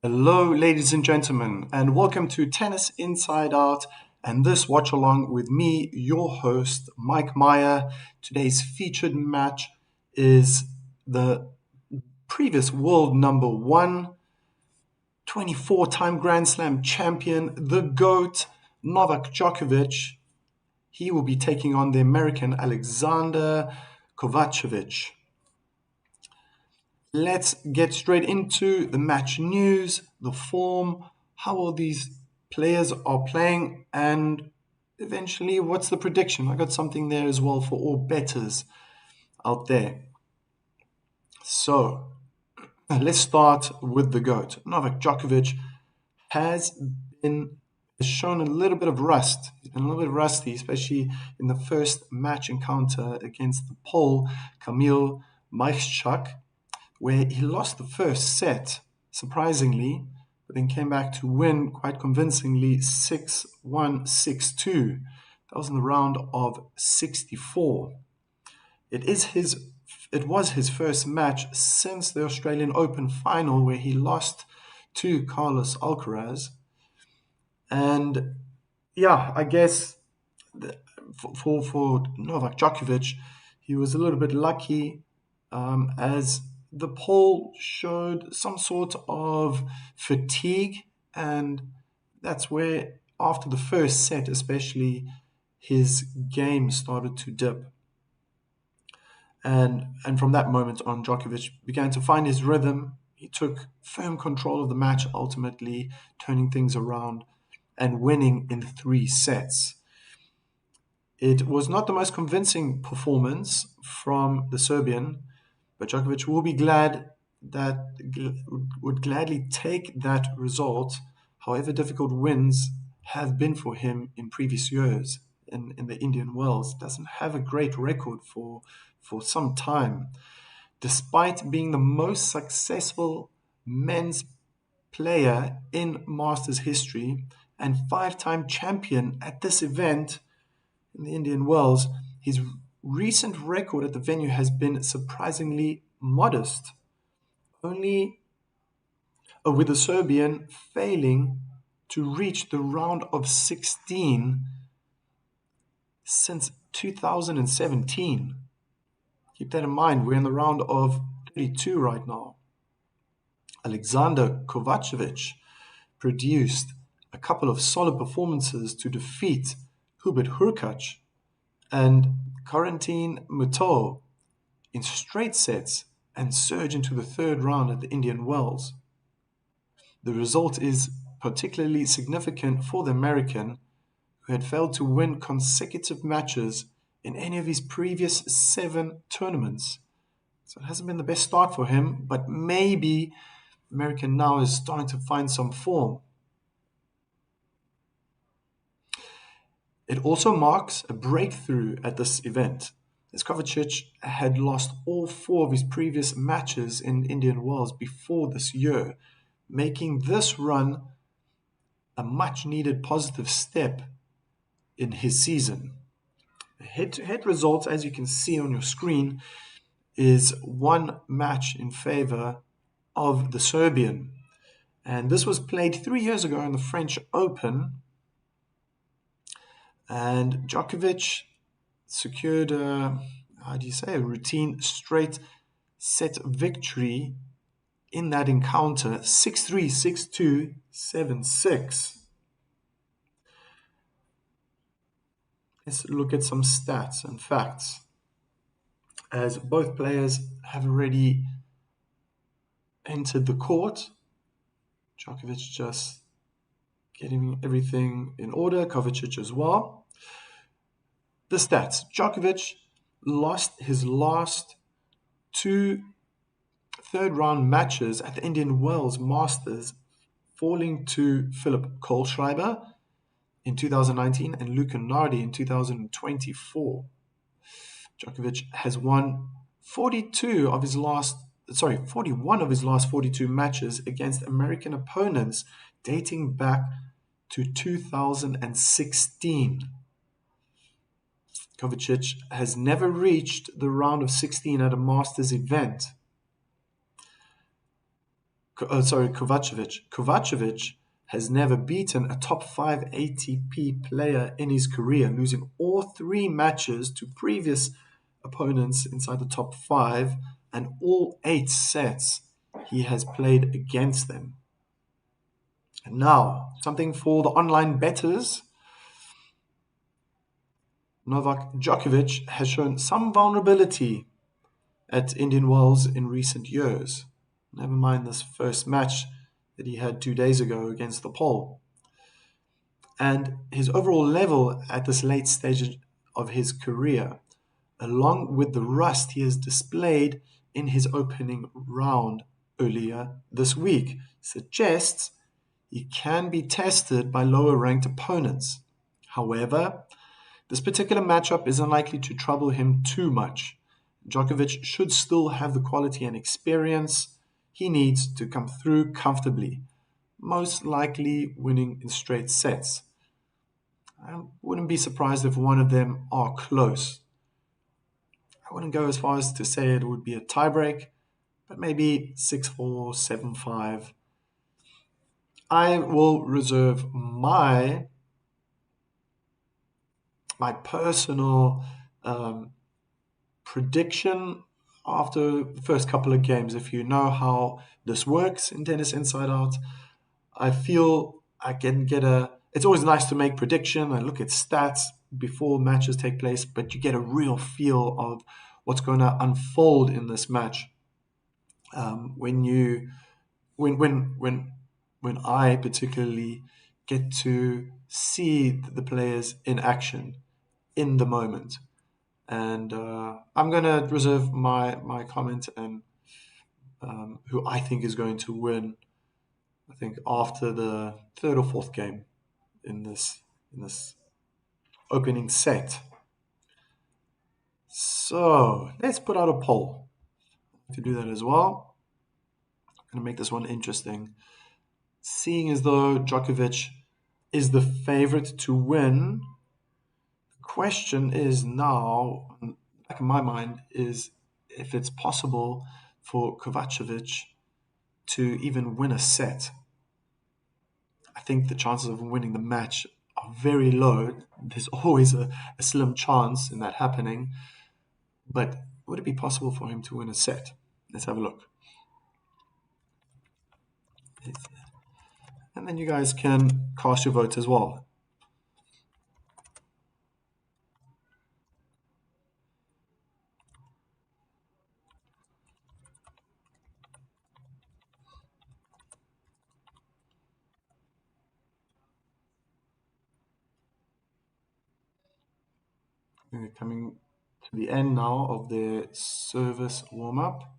Hello, ladies and gentlemen, and welcome to Tennis Inside Out and this watch along with me, your host, Mike Meyer. Today's featured match is the previous world number one, 24-time Grand Slam champion, the GOAT, Novak Djokovic. He will be taking on the American Alexander Kovacevic. Let's get straight into the match news, the form, how all these players are playing, and eventually what's the prediction. I got something there as well for all bettors out there. So let's start with the GOAT. Novak Djokovic has shown a little bit of rust. He's been a little bit rusty, especially in the first match encounter against the Pole, Kamil Majchrzak, where he lost the first set, surprisingly, but then came back to win quite convincingly 6-1, 6-2. That was in the round of 64. It was his first match since the Australian Open final, where he lost to Carlos Alcaraz. And yeah, I guess for Novak Djokovic, he was a little bit lucky as the Pole showed some sort of fatigue, and that's where, after the first set especially, his game started to dip. And from that moment on, Djokovic began to find his rhythm. He took firm control of the match, ultimately turning things around and winning in 3 sets. It was not the most convincing performance from the Serbian, but Djokovic will be would gladly take that result, however difficult wins have been for him in previous years in the Indian Wells. Doesn't have a great record for some time. Despite being the most successful men's player in Masters history and 5-time champion at this event in the Indian Wells, his recent record at the venue has been surprisingly modest, only with the Serbian failing to reach the round of 16 since 2017. Keep that in mind, we're in the round of 32 right now. Alexander Kovacevic produced a couple of solid performances to defeat Hubert Hurkacz and Corentin Mouton in straight sets and surge into the third round at the Indian Wells. The result is particularly significant for the American, who had failed to win consecutive matches in any of his previous 7 tournaments. So it hasn't been the best start for him, but maybe the American now is starting to find some form. It also marks a breakthrough at this event, as Kovacic had lost all 4 of his previous matches in Indian Wells before this year, making this run a much-needed positive step in his season. The head-to-head results, as you can see on your screen, is 1 match in favor of the Serbian. And this was played 3 years ago in the French Open. And Djokovic secured a routine straight set victory in that encounter, 6-3, 6-2, 7-6. Let's look at some stats and facts, as both players have already entered the court. Djokovic just getting everything in order, Kovacic as well. The stats. Djokovic lost his last 2 third-round matches at the Indian Wells Masters, falling to Philip Kohlschreiber in 2019 and Luca Nardi in 2024. Djokovic has won 41 of his last 42 matches against American opponents dating back to 2016. Kovacic has never reached the round of 16 at a Masters event. Kovacevic. Kovacevic has never beaten a top 5 ATP player in his career, losing all three matches to previous opponents inside the top 5, and all 8 sets he has played against them. And now, something for the online bettors. Novak Djokovic has shown some vulnerability at Indian Wells in recent years. Never mind this first match that he had 2 days ago against the Pole. And his overall level at this late stage of his career, along with the rust he has displayed in his opening round earlier this week, suggests he can be tested by lower ranked opponents. However, this particular matchup is unlikely to trouble him too much. Djokovic should still have the quality and experience he needs to come through comfortably, most likely winning in straight sets. I wouldn't be surprised if one of them are close. I wouldn't go as far as to say it would be a tiebreak, but maybe 6-4, 7-5. I will reserve my personal prediction after the first couple of games. If you know how this works in Tennis Inside Out, I feel I can get a. It's always nice to make prediction and look at stats before matches take place, but you get a real feel of what's going to unfold in this match when you when I particularly get to see the players in action in the moment. And I'm going to reserve my comment and who I think is going to win. I think after the third or fourth game in this opening set. So let's put out a poll to do that as well. I'm going to make this one interesting. Seeing as though Djokovic is the favorite to win, the question is now, back in my mind, is if it's possible for Kovacevic to even win a set. I think the chances of winning the match are very low. There's always a slim chance in that happening. But would it be possible for him to win a set? Let's have a look. And then you guys can cast your vote as well. We're coming to the end now of the service warm-up.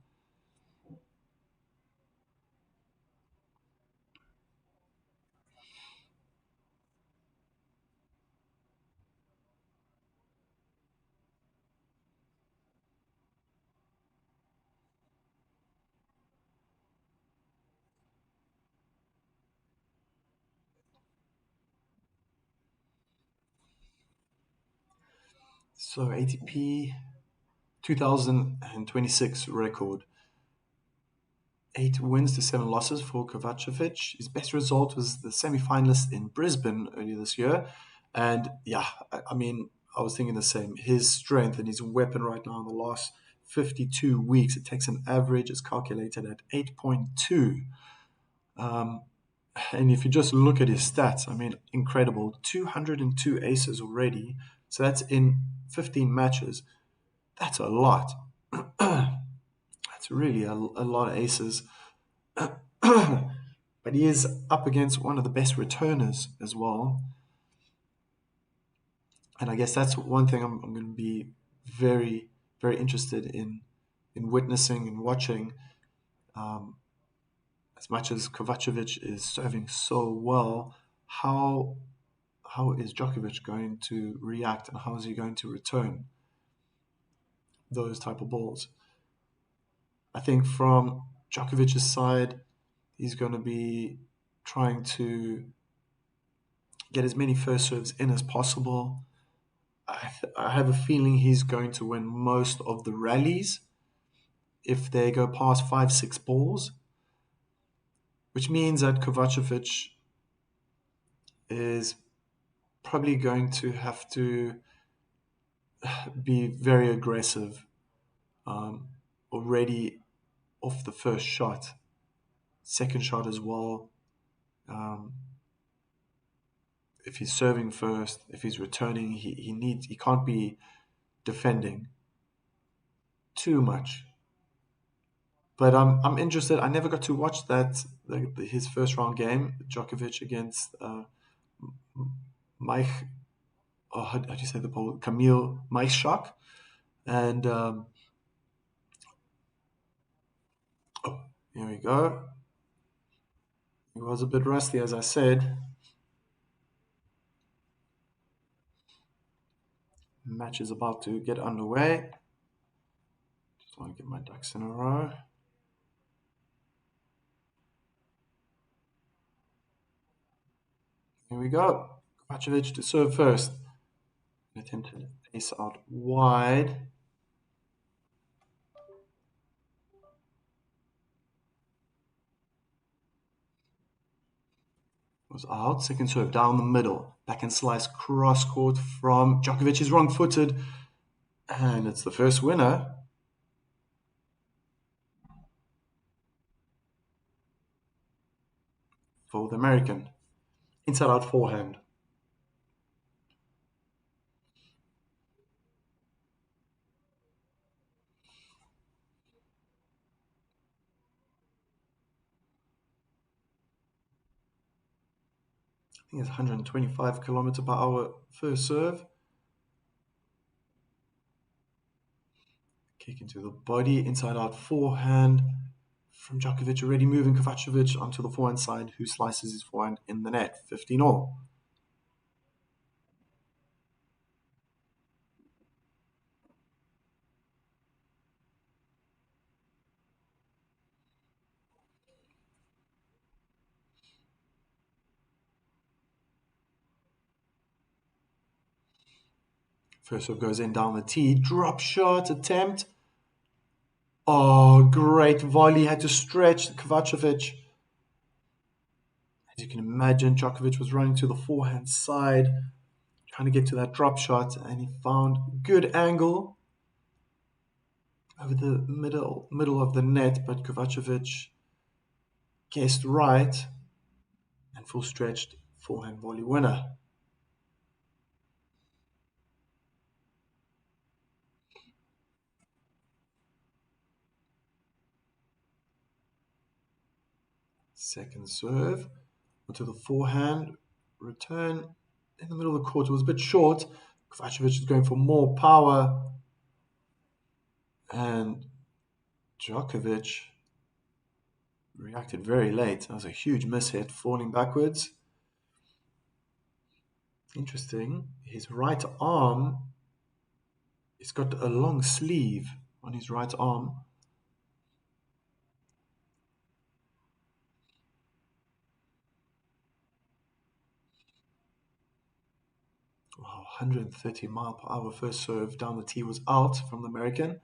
So ATP 2026 record. 8 wins to 7 losses for Kovacevic. His best result was the semi-finalist in Brisbane earlier this year. And yeah, I mean, I was thinking the same. His strength and his weapon right now in the last 52 weeks, it takes an average, it's calculated at 8.2. And if you just look at his stats, I mean, incredible. 202 aces already. So that's in 15 matches. That's a lot. That's really a lot of aces. But he is up against one of the best returners as well. And I guess that's one thing I'm going to be very, very interested in witnessing and watching. As much as Kovacevic is serving so well, how is Djokovic going to react and how is he going to return those type of balls? I think from Djokovic's side, he's going to be trying to get as many first serves in as possible. I have a feeling he's going to win most of the rallies if they go past 5-6 balls. which means that Kovacevic is probably going to have to be very aggressive already off the first shot, second shot as well. If he's serving first, if he's returning, he can't be defending too much. But I'm interested. I never got to watch his first round game, Djokovic against Mike. Oh, how do you say the Pole? Camille Mike Shock. And oh, here we go. He was a bit rusty, as I said. Match is about to get underway. Just want to get my ducks in a row. Here we go. Kovacevic to serve first. Attempted ace out wide. Was out. Second serve down the middle. Backhand slice cross court from Djokovic is wrong footed. And it's the first winner. For the American. Inside out forehand. I think it's 125 kilometer per hour first serve. Kick into the body, inside out forehand from Djokovic, already moving Kovacevic onto the forehand side, who slices his forehand in the net. 15-all. First serve goes in down the tee. Drop shot attempt. Oh, great volley. Had to stretch Kovacevic. As you can imagine, Djokovic was running to the forehand side, trying to get to that drop shot, and he found good angle over the middle of the net, but Kovacevic guessed right and full stretched forehand volley winner. Second serve onto the forehand, return in the middle of the court. It was a bit short. Kovacevic is going for more power, and Djokovic reacted very late. That was a huge mishit, falling backwards. Interesting. His right arm, he's got a long sleeve on his right arm. Wow, 130 mile per hour first serve down the tee was out from the American.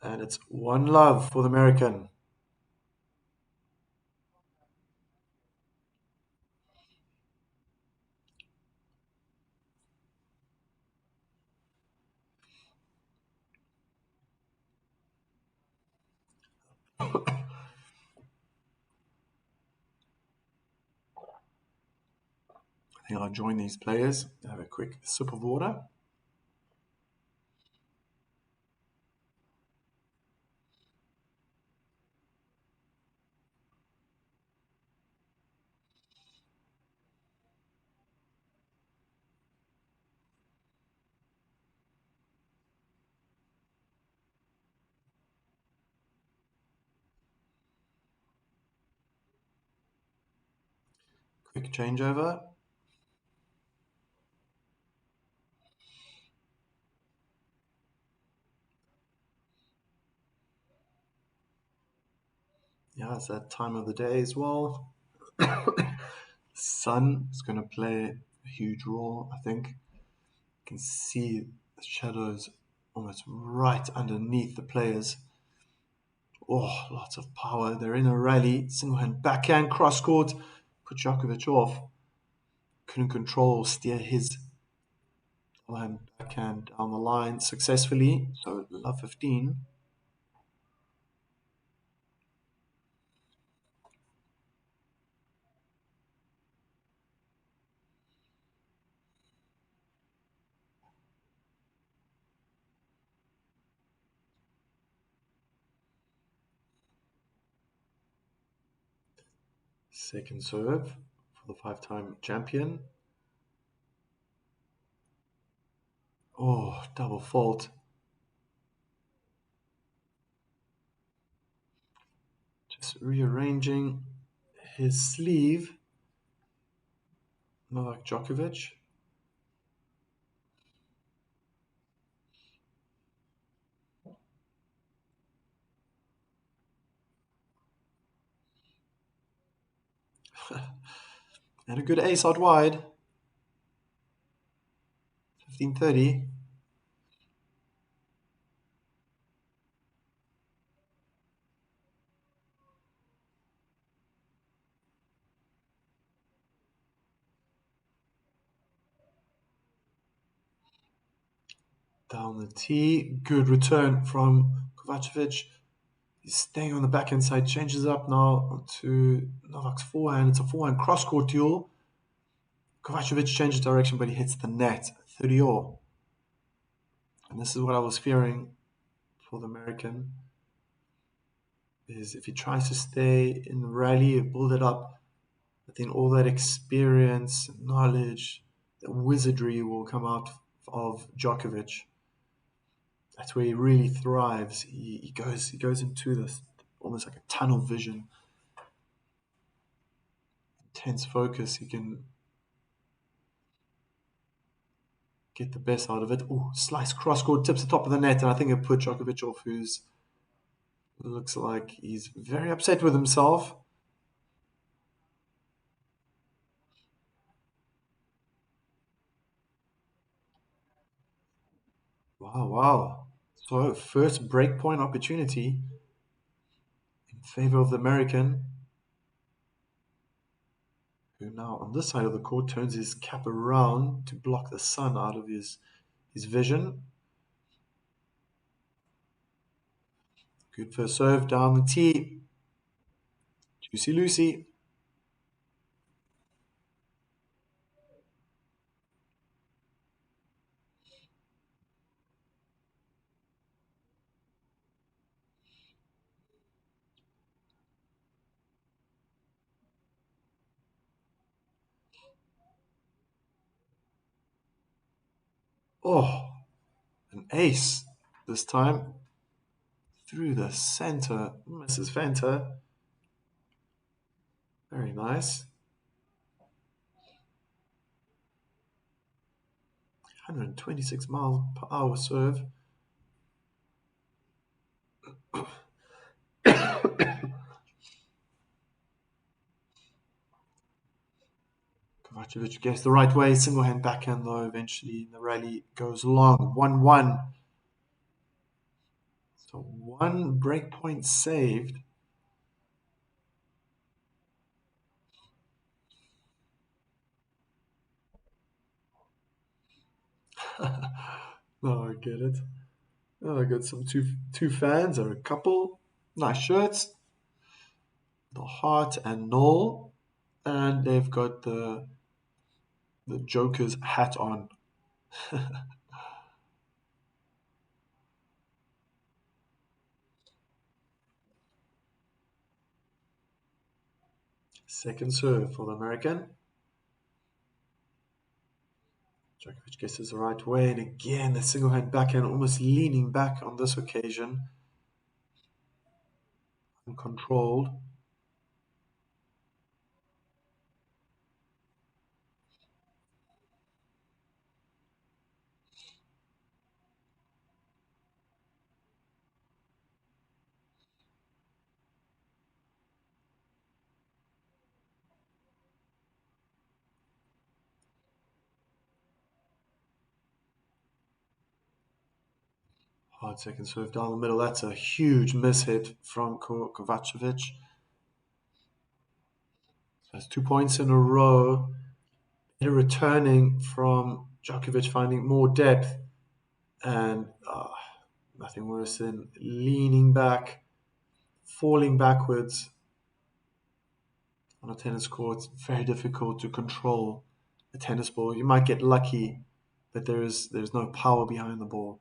And it's 1-love for the American. I think I'll join these players. Have a quick sip of water. Quick changeover. Yeah, it's that time of the day as well. Sun is going to play a huge role, I think. You can see the shadows almost right underneath the players. Oh, lots of power. They're in a rally. Single hand backhand, cross court. Put Djokovic off. Couldn't control, steer his backhand down the line successfully. So love 15. Second serve for the 5-time champion. Oh, double fault. Just rearranging his sleeve. Novak Djokovic. And a good ace out wide. 15-30. Down the tee. Good return from Kovacevic. He's staying on the backhand side. Changes up now to Novak's forehand. It's a forehand cross-court duel. Kovacevic changes direction, but he hits the net. 30-all. And this is what I was fearing for the American. Is if he tries to stay in the rally, build it up, but then all that experience, knowledge, the wizardry will come out of Djokovic. That's where he really thrives. He goes into this almost like a tunnel vision, intense focus. He can get the best out of it. Oh, slice cross court, tips the top of the net, and I think it put Djokovic off, who's looks like he's very upset with himself. Wow, wow. So first breakpoint opportunity in favor of the American, who now on this side of the court turns his cap around to block the sun out of his vision. Good first serve down the tee. Juicy Lucy. Oh, an ace this time. Through the center. Misses Fanta. Very nice. 126 miles per hour serve. Kovacevic gets the right way. Single hand backhand though. Eventually the rally goes long. 1-1. So one breakpoint saved. Oh, I get it. Oh, I got some two fans or a couple. Nice shirts. The Heart and Noel. And they've got the Joker's hat on. Second serve for the American. Djokovic guesses the right way, and again the single hand backhand, almost leaning back on this occasion. Uncontrolled. Hard second serve down the middle. That's a huge mishit from Kovacevic. That's 2 points in a row. They're returning from Djokovic finding more depth, and nothing worse than leaning back, falling backwards on a tennis court. It's very difficult to control a tennis ball. You might get lucky, but there's no power behind the ball.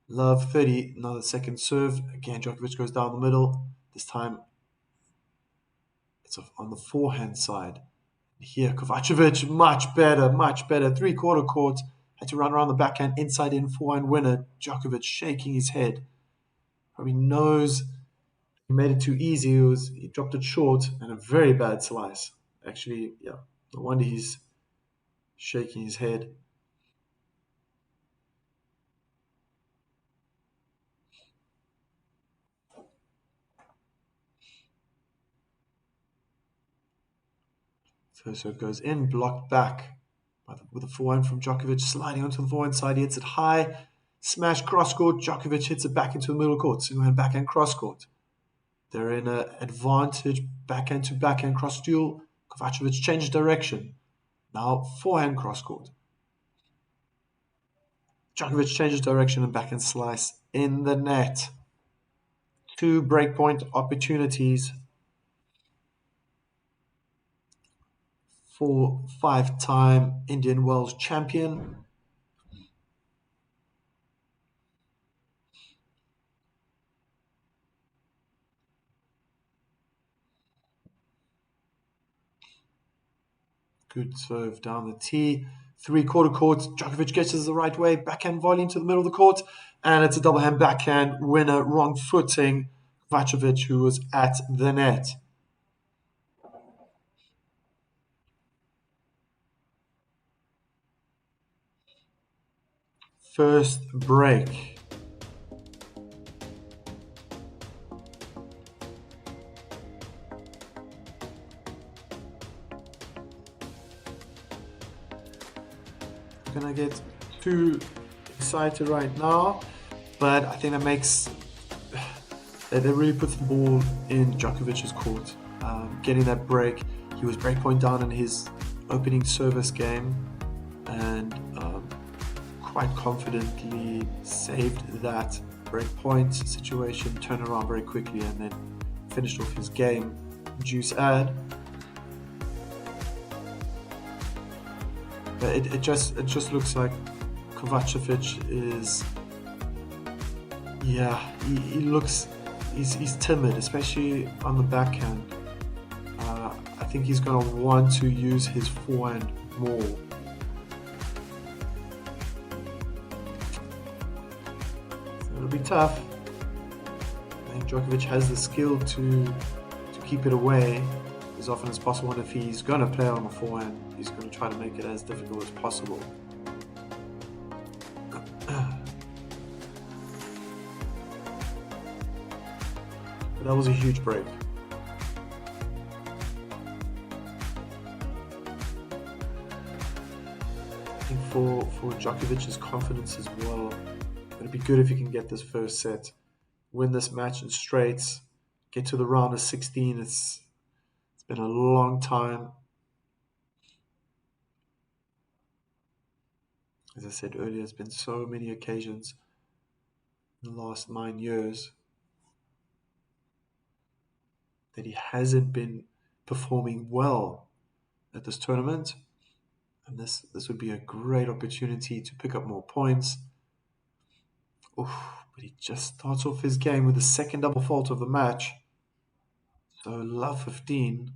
Love 30, another second serve. Again, Djokovic goes down the middle. This time it's on the forehand side. Here, Kovacevic, much better. Three-quarter court. Had to run around the backhand, inside in, forehand winner. Djokovic shaking his head. Probably knows he made it too easy. He dropped it short and a very bad slice. Actually, yeah, no wonder he's shaking his head. So it goes in, blocked back with a forehand from Djokovic, sliding onto the forehand side. He hits it high, smash cross court. Djokovic hits it back into the middle court. Single hand backhand cross court. They're in an advantage backhand to backhand cross duel. Kovacevic changes direction. Now forehand cross court. Djokovic changes direction and backhand slice in the net. 2 breakpoint opportunities for 5-time Indian Wells champion. Good serve down the tee. Three-quarter court. Djokovic gets it the right way. Backhand volley into the middle of the court. And it's a double hand backhand winner. Wrong footing. Kovacevic, who was at the net. First break. I'm gonna get too excited right now, but I think that really puts the ball in Djokovic's court. Getting that break, he was breakpoint down in his opening service game, and quite confidently saved that breakpoint situation, turned around very quickly, and then finished off his game. Juice add. But it just looks like Kovacevic is, he looks, he's timid, especially on the backhand. I think he's going to want to use his forehand more. So it'll be tough. I think Djokovic has the skill to keep it away as often as possible, and if he's going to play on the forehand, he's going to try to make it as difficult as possible. But that was a huge break. I think for Djokovic's confidence as well, it'd be good if he can get this first set, win this match in straights, get to the round of 16. It's been a long time. As I said earlier, it's been so many occasions in the last 9 years that he hasn't been performing well at this tournament. And this would be a great opportunity to pick up more points. But he just starts off his game with the second double fault of the match. So love 15.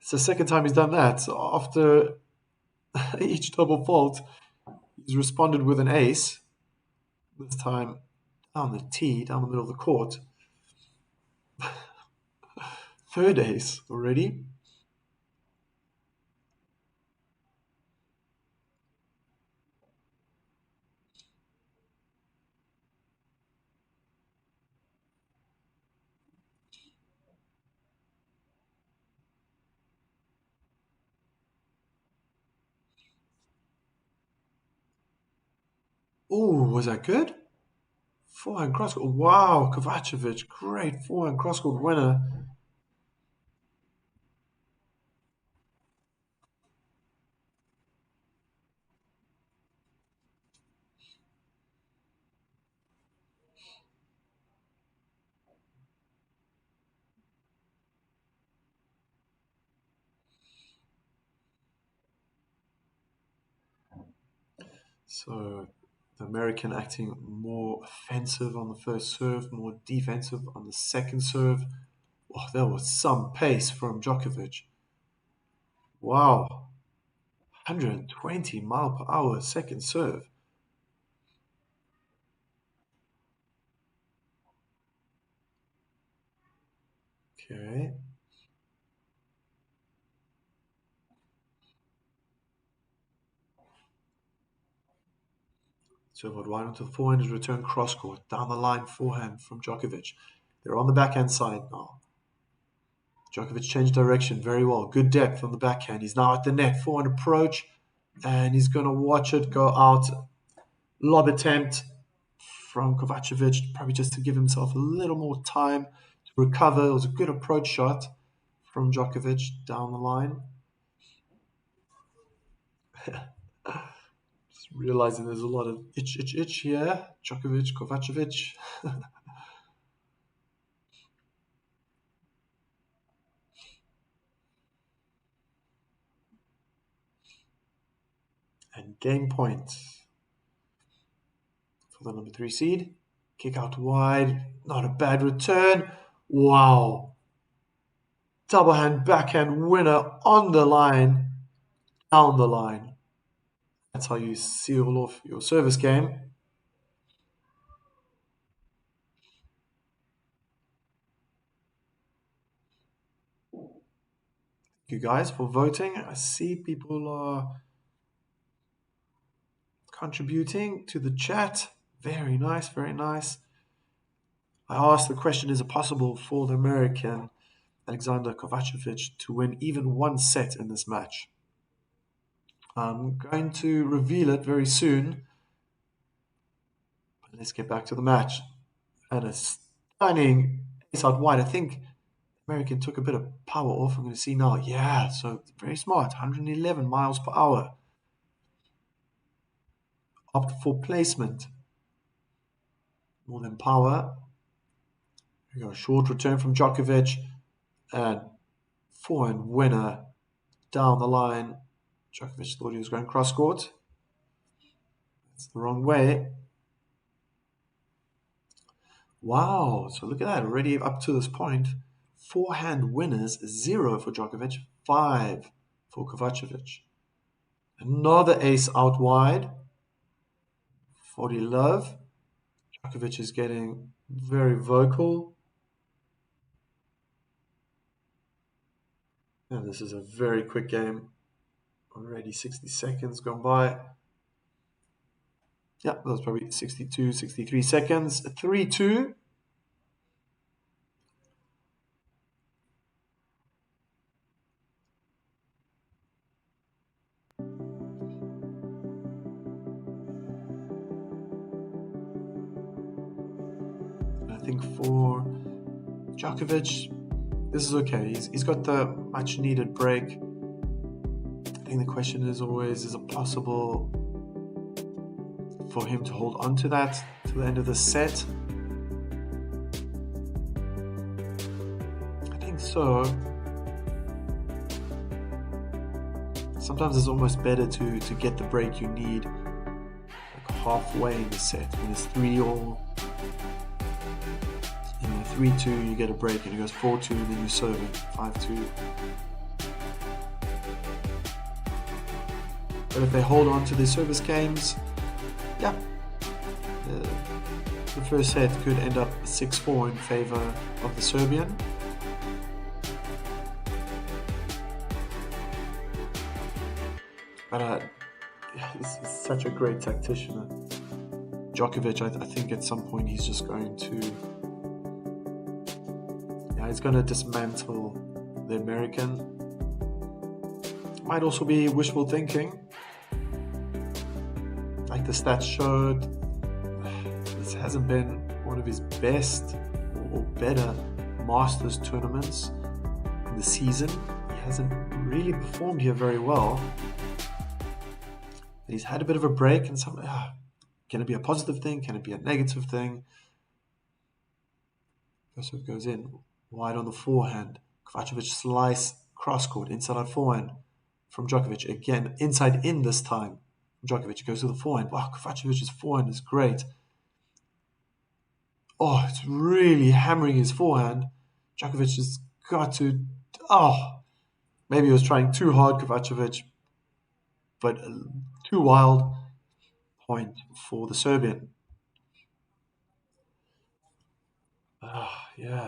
It's the second time he's done that. So after each double fault, he's responded with an ace. This time down the tee, down the middle of the court. Third ace already. Oh, was that good? Forehand cross-court. Wow, Kovacevic, great forehand cross-court winner. So the American acting more offensive on the first serve, more defensive on the second serve. Oh, there was some pace from Djokovic. Wow, 120 mile per hour second serve. Okay. Serve out wide onto the forehand is return cross court. Down the line forehand from Djokovic. They're on the backhand side now. Djokovic changed direction very well. Good depth on the backhand. He's now at the net. Forehand approach. And he's going to watch it go out. Lob attempt from Kovacevic. Probably just to give himself a little more time to recover. It was a good approach shot from Djokovic down the line. Just realizing there's a lot of itch here. Djokovic, Kovacevic. And game point for the number 3 seed. Kick out wide. Not a bad return. Wow. Double hand backhand winner on the line. Down the line. That's how you seal off your service game. Thank you guys for voting. I see people are contributing to the chat. Very nice, very nice. I asked the question, is it possible for the American Alexander Kovacevic to win even one set in this match? I'm going to reveal it very soon. But let's get back to the match. And a stunning ace out wide. I think American took a bit of power off. I'm going to see now. Yeah, so very smart. 111 miles per hour. Opt for placement more than power. Here we go. Short return from Djokovic. And forehand winner down the line. Djokovic thought he was going cross court. That's the wrong way. Wow. So look at that. Already up to this point. Forehand winners, 0 for Djokovic, 5 for Kovacevic. Another ace out wide. 40 love. Djokovic is getting very vocal. And this is a very quick game. Already 60 seconds gone by. Yeah, that was probably 62, 63 seconds. 3-2. I think for Djokovic, this is okay. He's got the much needed break. I think the question is always, is it possible for him to hold on to that to the end of the set? I think so. Sometimes it's almost better to get the break you need like halfway in the set. When it's 3-all, 3-2, you get a break, and it goes 4-2, and then you serve it 5-2. But if they hold on to their service games, yeah, the first set could end up 6-4 in favor of the Serbian. But he's such a great tactician. Djokovic, I think at some point he's just going to, he's going to dismantle the American. Might also be wishful thinking. Like the stats showed, This hasn't been one of his best or better Masters tournaments in the season. He hasn't really performed here very well. He's had a bit of a break, and can it be a positive thing? Can it be a negative thing? Kovacevic goes in, wide on the forehand. Kovacevic slice cross-court, inside out forehand from Djokovic. Again, inside in this time. Djokovic goes to the forehand. Wow, Kovacevic's forehand is great. Oh, it's really hammering his forehand. Djokovic has got to... maybe he was trying too hard, Kovacevic, but too wild. Point for the Serbian.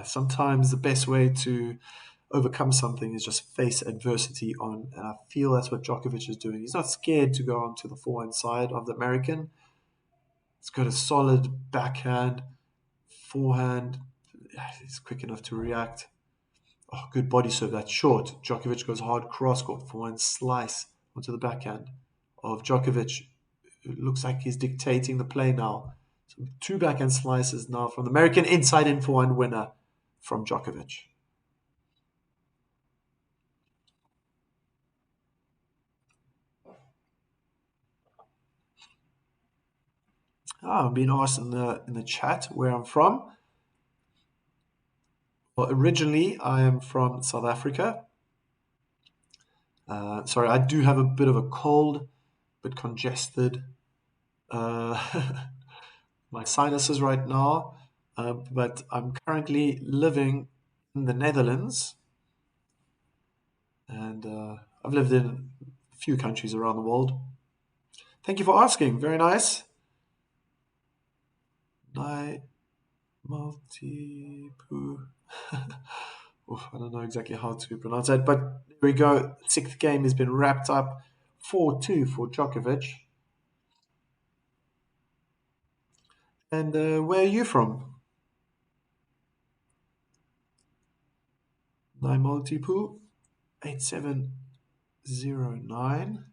Sometimes the best way to overcome something is just face adversity on, and I feel that's what Djokovic is doing. He's not scared to go onto the forehand side of the American. He's got a solid backhand, forehand. He's quick enough to react. Oh, good body serve. That's short. Djokovic goes hard cross-court, forehand slice onto the backhand of Djokovic. It looks like he's dictating the play now. So 2 backhand slices now from the American, inside in forehand winner from Djokovic. I'm being asked in the chat where I'm from. Well, originally I am from South Africa. Sorry, I do have a bit of a cold, a bit congested. My sinuses right now, but I'm currently living in the Netherlands, and I've lived in a few countries around the world. Thank you for asking. Very nice. Multi-poo. I don't know exactly how to pronounce that, but there we go. 6th game has been wrapped up. 4-2 for Djokovic. And where are you from? Multi-poo. 8709.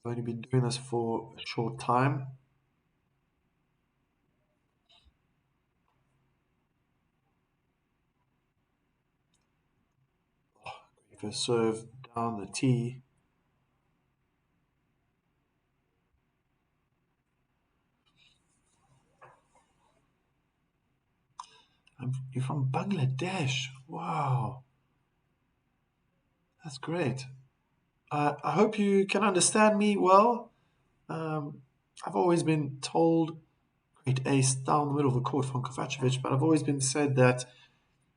I've only been doing this for a short time. Great first serve down the tee. You're from Bangladesh. Wow. That's great. I hope you can understand me well. I've always been told, great ace down the middle of the court from Kovacevic, but I've always been said that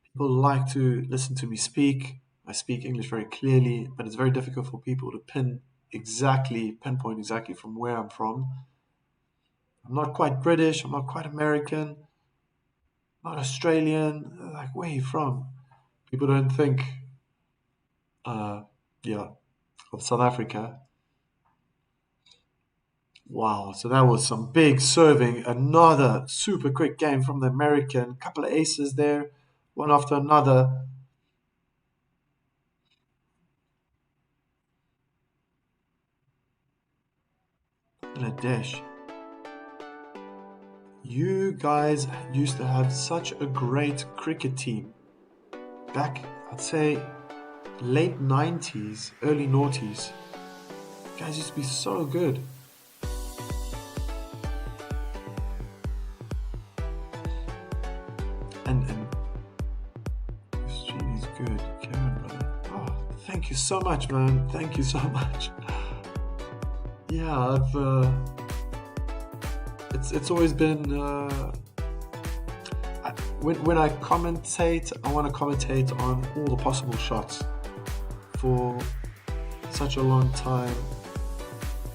people like to listen to me speak. I speak English very clearly, but it's very difficult for people to pinpoint exactly from where I'm from. I'm not quite British, I'm not quite American, not Australian. Like, where are you from? People don't think, of South Africa. Wow, so that was some big serving. Another super quick game from the American. Couple of aces there, one after another. Bangladesh. You guys used to have such a great cricket team. Back, I'd say, late 90s, early noughties. You guys used to be so good. And this stream is good. Cameron, brother. Oh, thank you so much, man. Thank you so much. Yeah, it's always been when I commentate, I want to commentate on all the possible shots. For such a long time,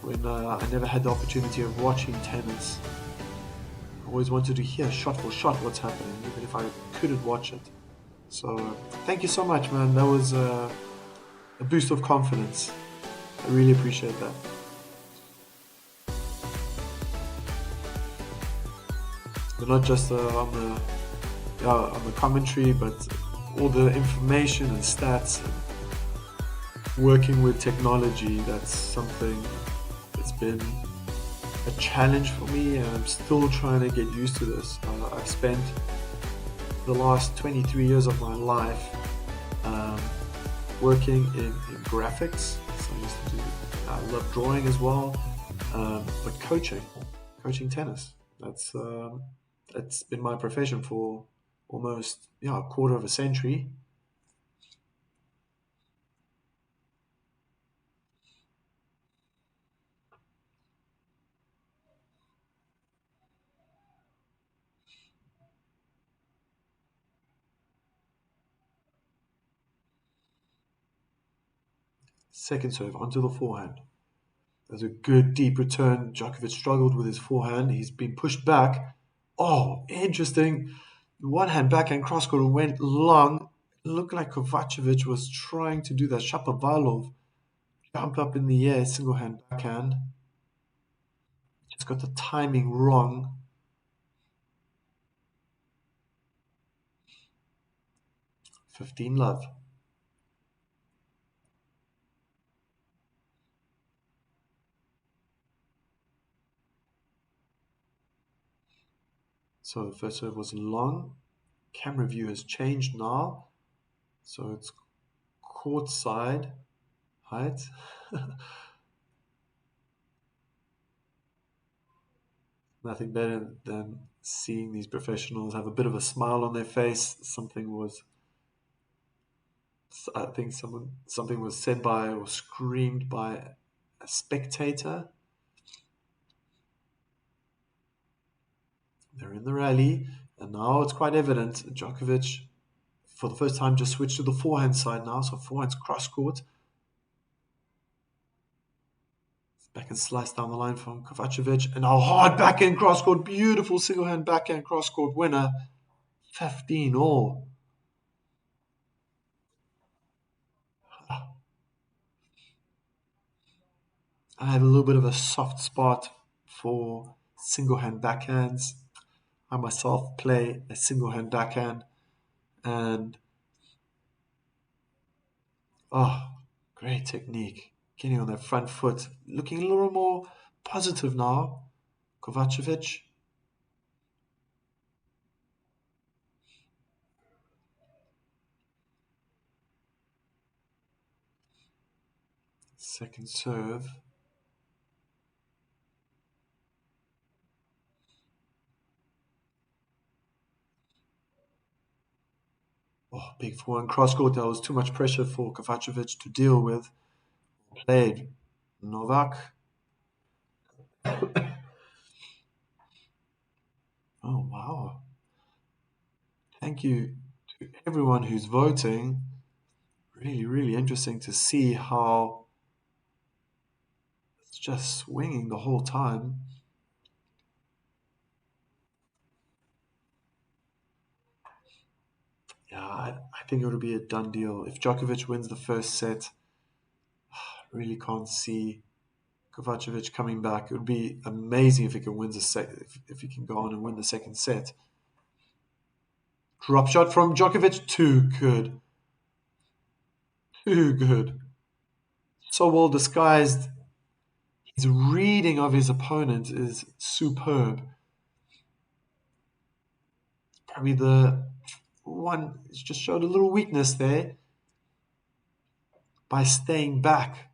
when I never had the opportunity of watching tennis, I always wanted to hear shot for shot what's happening, even if I couldn't watch it. So thank you so much, man. That was a boost of confidence. I really appreciate that. But not just on the commentary, but all the information and stats. working with technology, that's something that's been a challenge for me, and I'm still trying to get used to this. I've spent the last 23 years of my life um, working in graphics. So I love drawing as well, but coaching tennis. That's been my profession for almost a quarter of a century. Second serve onto the forehand. There's a good deep return. Djokovic struggled with his forehand. He's been pushed back. Oh, interesting. One hand backhand cross court went long. It looked like Kovacevic was trying to do that. Shapovalov jumped up in the air, single hand backhand. Just got the timing wrong. 15 love. So the first serve was long. Camera view has changed now. So it's court side height. Nothing better than seeing these professionals have a bit of a smile on their face. I think something was said by or screamed by a spectator. They're in the rally, and now it's quite evident. Djokovic, for the first time, just switched to the forehand side now. So forehand's cross court. Backhand slice down the line from Kovacevic, and now hard backhand cross court. Beautiful single hand backhand cross court winner. 15 all. I have a little bit of a soft spot for single hand backhands. I myself play a single hand backhand, and oh, great technique. Getting on that front foot, looking a little more positive now. Kovacevic. Second serve. Oh, big forehand cross court. That was too much pressure for Kovacevic to deal with. Played Novak. Oh, wow. Thank you to everyone who's voting. Really, really interesting to see how it's just swinging the whole time. Yeah, I think it would be a done deal. If Djokovic wins the first set, I really can't see Kovacevic coming back. It would be amazing if he can win if he can go on and win the second set. Drop shot from Djokovic, too good. Too good. So well disguised. His reading of his opponent is superb. Probably the one just showed a little weakness there by staying back.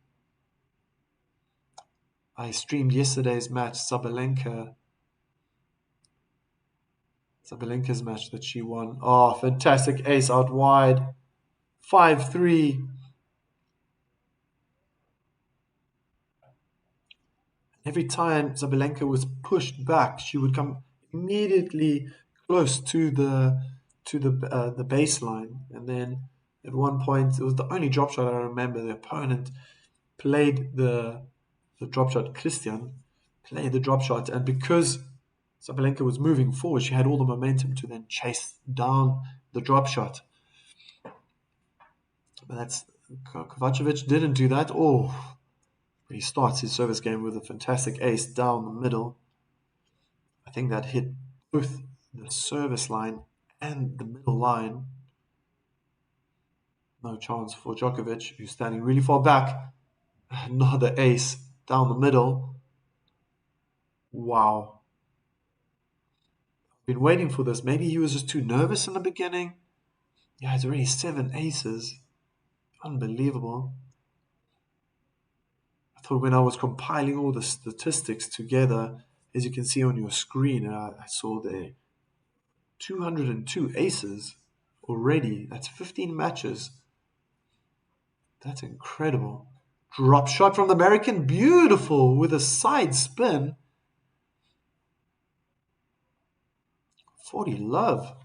I streamed yesterday's match, Sabalenka's match that she won. Oh, fantastic ace out wide. 5-3. Every time Sabalenka was pushed back, she would come immediately close to the baseline. And then at one point, it was the only drop shot I remember. The opponent played the drop shot. Christian played the drop shot, and because Sabalenka was moving forward, she had all the momentum to then chase down the drop shot. But that's Kovacevic didn't do that. Oh, he starts his service game with a fantastic ace down the middle. I think that hit both the service line and the middle line. No chance for Djokovic, who's standing really far back. Another ace down the middle. Wow. Been waiting for this. Maybe he was just too nervous in the beginning. Yeah, it's already 7 aces. Unbelievable. I thought when I was compiling all the statistics together, as you can see on your screen, I saw there 202 aces already. That's 15 matches. That's incredible. Drop shot from the American. Beautiful with a side spin. 40 love.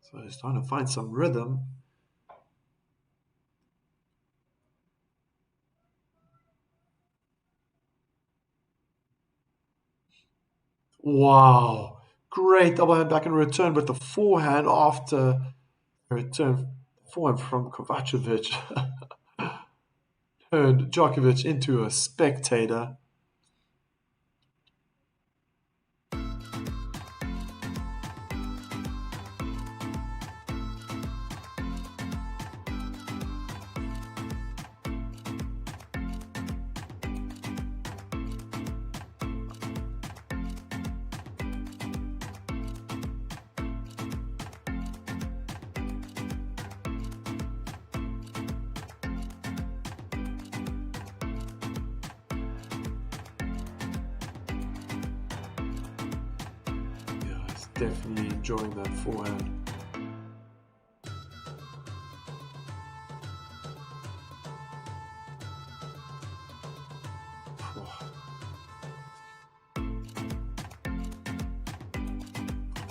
So he's trying to find some rhythm. Wow. Great double hand back in return with the forehand after return. Forehand from Kovacevic. Turned Djokovic into a spectator. Yeah, he's definitely enjoying that forehand.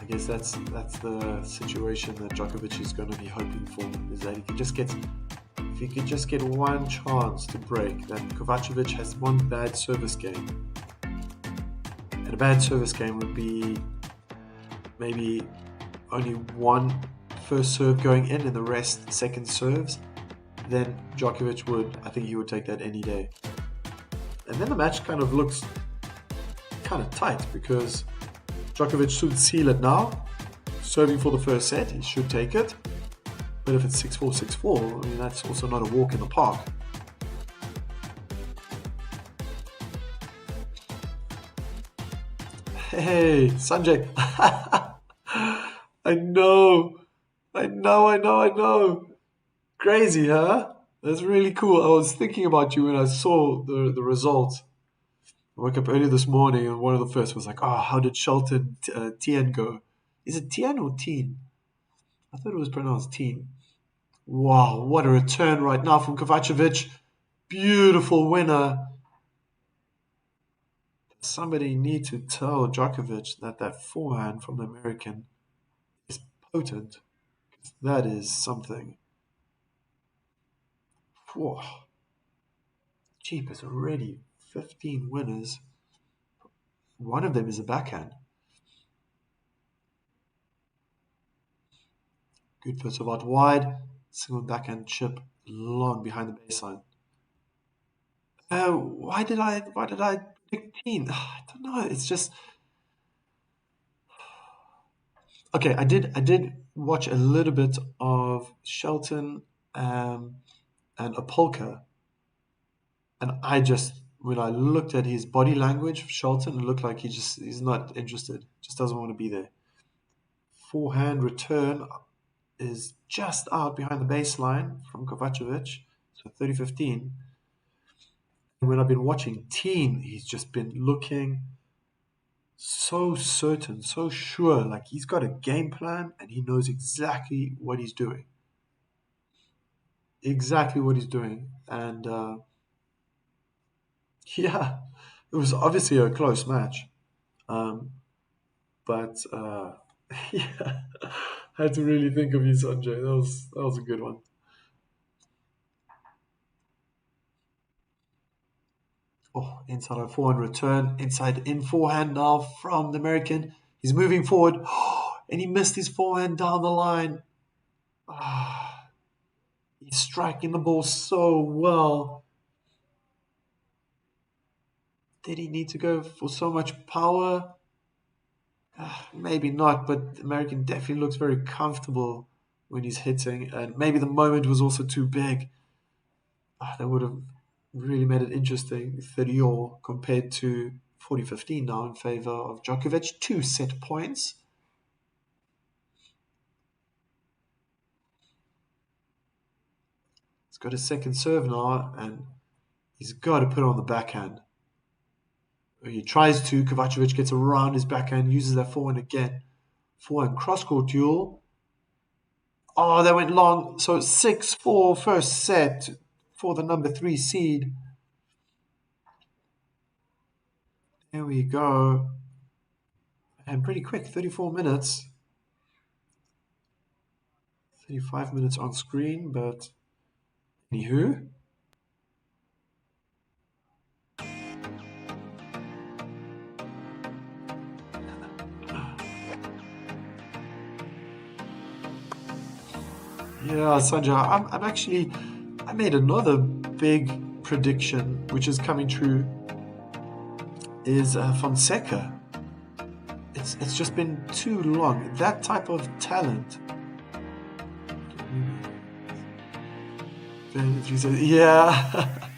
I guess that's the situation that Djokovic is going to be hoping for, is that if he could just get one chance to break. That Kovacevic has one bad service game, and a bad service game would be maybe only one first serve going in and the rest second serves. Then I think he would take that any day. And then the match kind of looks kind of tight because Djokovic should seal it now. Serving for the first set, he should take it. But if it's 6-4, 6-4, I mean, that's also not a walk in the park. Hey, Sanjay. I know. Crazy, huh? That's really cool. I was thinking about you when I saw the results. I woke up early this morning and one of the first was like, oh, how did Shelton Tien go? Is it Tien or Teen? I thought it was pronounced Teen. Wow, what a return right now from Kovacevic. Beautiful winner. Somebody need to tell Djokovic that forehand from the American is potent. That is something. Whoa. Cheap is already 15 winners. One of them is a backhand. Good first of out wide. Single backhand chip long behind the baseline. Why did I pick Teen? I don't know. It's just okay. I did watch a little bit of Shelton and Apolka, and when I looked at his body language, Shelton, it looked like he's not interested. Just doesn't want to be there. Forehand return is just out behind the baseline from Kovacevic, so 30-15. And when I've been watching Teen, he's just been looking so certain, so sure, like he's got a game plan and he knows exactly what he's doing. Exactly what he's doing. And yeah, it was obviously a close match. But yeah, I had to really think of you, Sanjay. That was a good one. Oh, inside out forehand return, inside in forehand now from the American. He's moving forward, and he missed his forehand down the line. Ah, He's striking the ball so well. Did he need to go for so much power? Maybe not, but the American definitely looks very comfortable when he's hitting, and maybe the moment was also too big. That would have really made it interesting. 30-all compared to 40-15 now in favor of Djokovic. 2 set points. He's got a second serve now, and he's got to put it on the backhand. He tries to. Kovacevic gets around his backhand, uses that forehand again. Forehand cross-court duel. Oh, that went long. So 6-4 first set for the number 3 seed. There we go. And pretty quick, 34 minutes. 35 minutes on screen, but anywho. Yeah, Sanja, I made another big prediction, which is coming true, is Fonseca. It's just been too long. That type of talent. Yeah,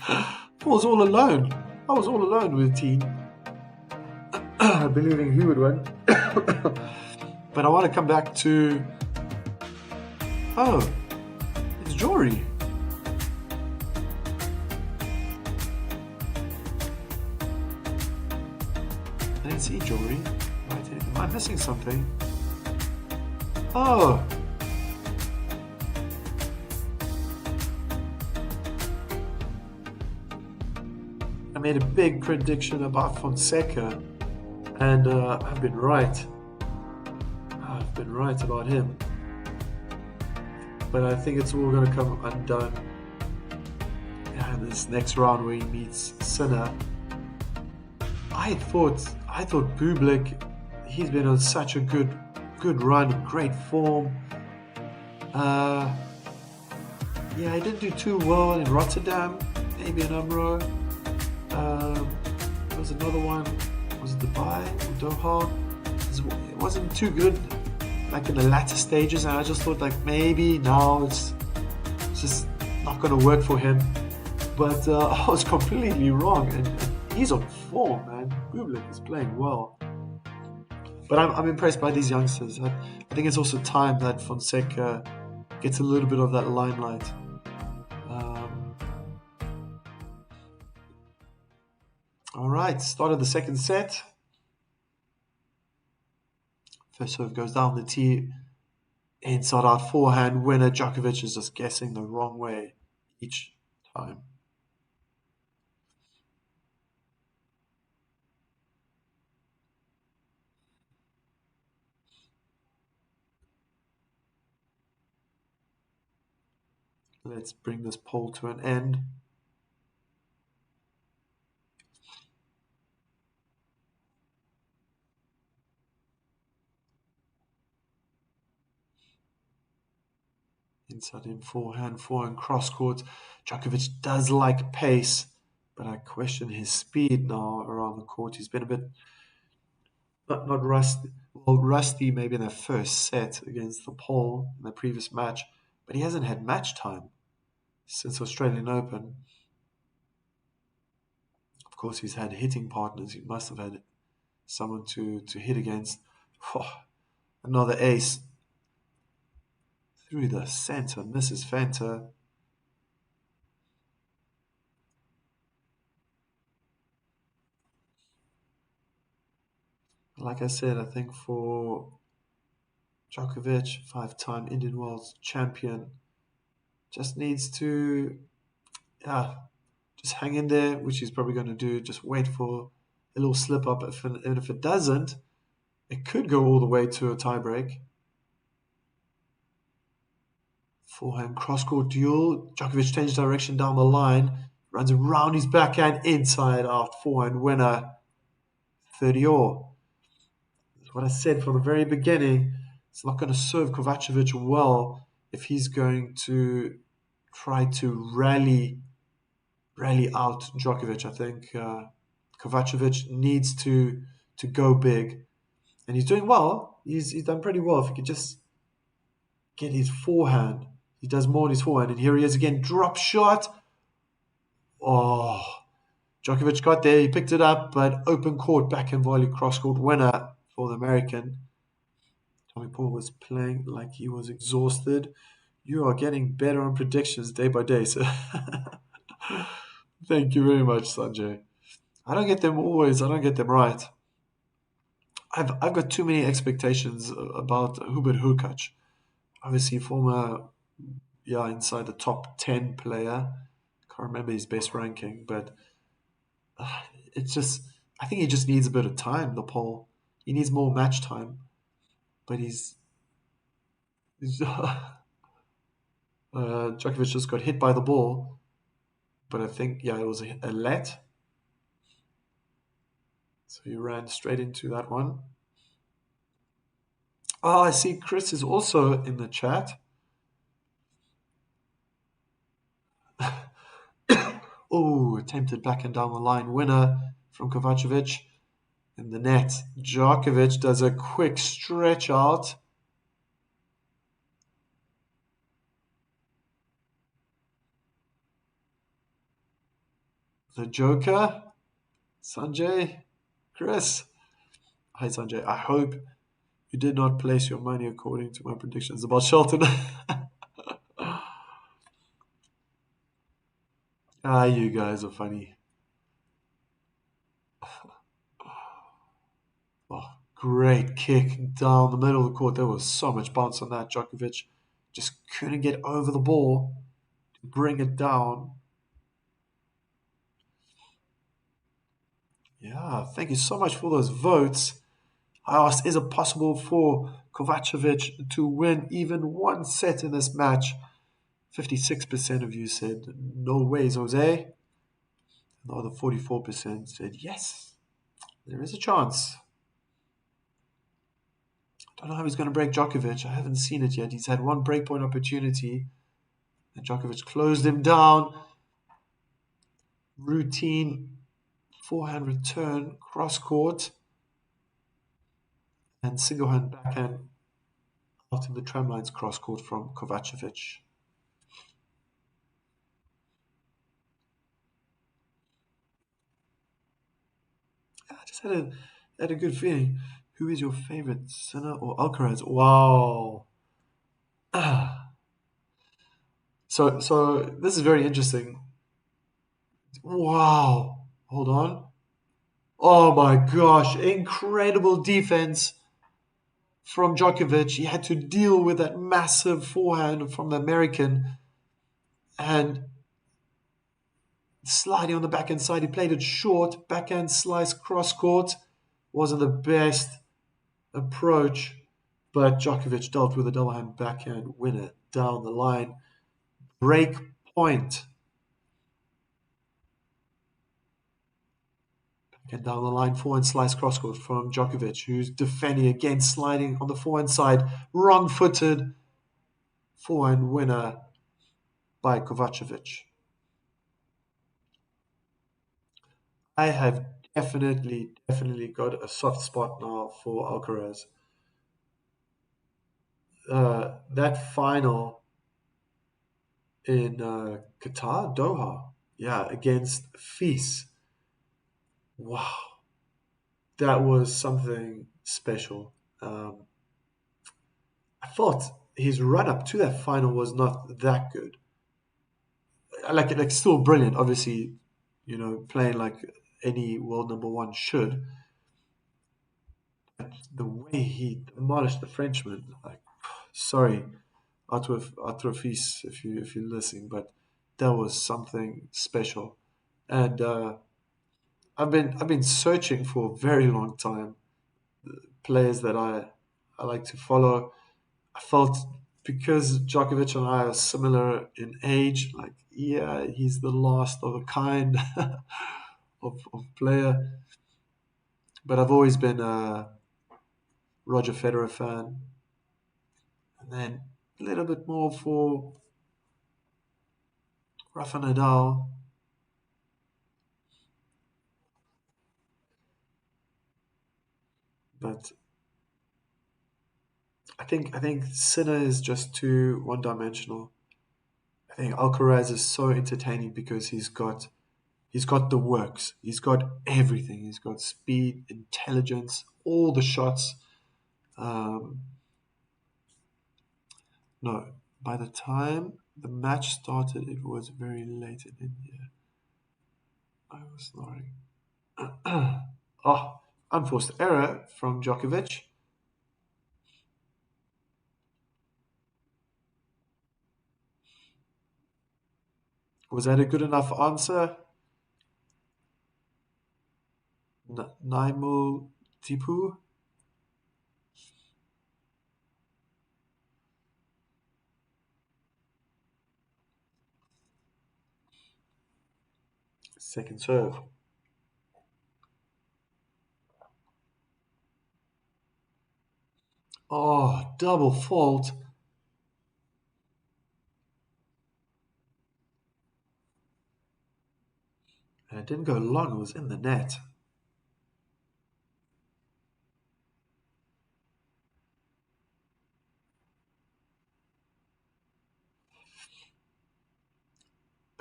I was all alone. I was all alone with the team, believing he would win. But I want to come back to... Oh, it's Jory. I didn't see Jory. Am I missing something? Oh. I made a big prediction about Fonseca, and I've been right. I've been right about him. But I think it's all going to come undone in this next round where he meets Sinner. I thought Bublik, he's been on such a good run, great form. Yeah, he didn't do too well in Rotterdam, maybe in Umro. There was another one, was it Dubai or Doha? It wasn't too good, like in the latter stages, and I just thought like maybe now it's just not going to work for him. But I was completely wrong, and he's on form, man. Bublik is playing well. But I'm impressed by these youngsters. I think it's also time that Fonseca gets a little bit of that limelight. All right, start of the second set. First serve goes down the tee. Inside out forehand winner. Djokovic is just guessing the wrong way each time. Let's bring this poll to an end. Inside in forehand cross court. Djokovic does like pace, but I question his speed now around the court. He's been a bit not rusty. Well, rusty maybe in the first set against the Pole in the previous match, but he hasn't had match time since Australian Open. Of course, he's had hitting partners. He must have had someone to hit against. Oh, another ace. Through the center, misses Fanta. Like I said, I think for Djokovic, 5-time Indian World Champion, just needs to, just hang in there, which he's probably going to do. Just wait for a little slip up, and if it doesn't, it could go all the way to a tiebreak. Forehand cross-court duel. Djokovic changes direction down the line. Runs around his backhand, inside out. Forehand winner. 30-all. That's what I said from the very beginning. It's not going to serve Kovacevic well if he's going to try to rally out Djokovic. I think Kovacevic needs to go big, and he's doing well. He's done pretty well. If he could just get his forehand, he does more in his forehand. And here he is again, drop shot. Oh, Djokovic got there. He picked it up, but open court backhand volley cross court winner for the American. Tommy Paul was playing like he was exhausted. You are getting better on predictions day by day, so thank you very much, Sanjay. I don't get them always. I don't get them right. I've got too many expectations about Hubert Hurkacz. Obviously, former inside the top 10 player. Can't remember his best ranking, but it's just I think he just needs a bit of time. The Pole, he needs more match time, but he's Djokovic just got hit by the ball, but I think it was a let, so he ran straight into that one. Oh, I see Chris is also in the chat. Oh, attempted back and down the line winner from Kovacevic in the net. Djokovic does a quick stretch out. The Joker, Sanjay, Chris. Hi, Sanjay. I hope you did not place your money according to my predictions about Shelton. You guys are funny. Oh, great kick down the middle of the court. There was so much bounce on that. Djokovic just couldn't get over the ball to bring it down. Yeah, thank you so much for those votes. I asked, is it possible for Kovacevic to win even one set in this match? 56% of you said, no ways, Jose. The other 44% said, yes, there is a chance. I don't know how he's going to break Djokovic. I haven't seen it yet. He's had one breakpoint opportunity, and Djokovic closed him down. Routine forehand return, cross court, and single hand backhand out in the tramlines cross court from Kovacevic. I just had a good feeling. Who is your favorite, Sinner or Alcaraz? Wow. So this is very interesting. Wow. Hold on. Oh my gosh. Incredible defense from Djokovic. He had to deal with that massive forehand from the American and sliding on the backhand side. He played it short. Backhand slice cross court. Wasn't the best approach, but Djokovic dealt with a double hand backhand winner down the line. Break point. Backhand down the line, forehand slice cross court from Djokovic, who's defending again, sliding on the forehand side, wrong footed. Forehand winner by Kovacevic. I have definitely got a soft spot now for Alcaraz. That final in Qatar, Doha, against Fils. Wow, that was something special. I thought his run up to that final was not that good. Like still brilliant, obviously, playing like any world number one should. But the way he demolished the Frenchman, like, sorry, Fils, if you're listening, but that was something special. And I've been searching for a very long time players that I like to follow. I felt because Djokovic and I are similar in age, like he's the last of a kind of player. But I've always been a Roger Federer fan, and then a little bit more for Rafa Nadal. But I think Sinner is just too one-dimensional. I think Alcaraz is so entertaining because he's got the works. He's got everything. He's got speed, intelligence, all the shots. Um, no, by the time the match started, it was very late in India. I was snoring. Oh, unforced error from Djokovic. Was that a good enough answer? Naimul Tipu? Second serve. Oh, double fault. And it didn't go long, it was in the net.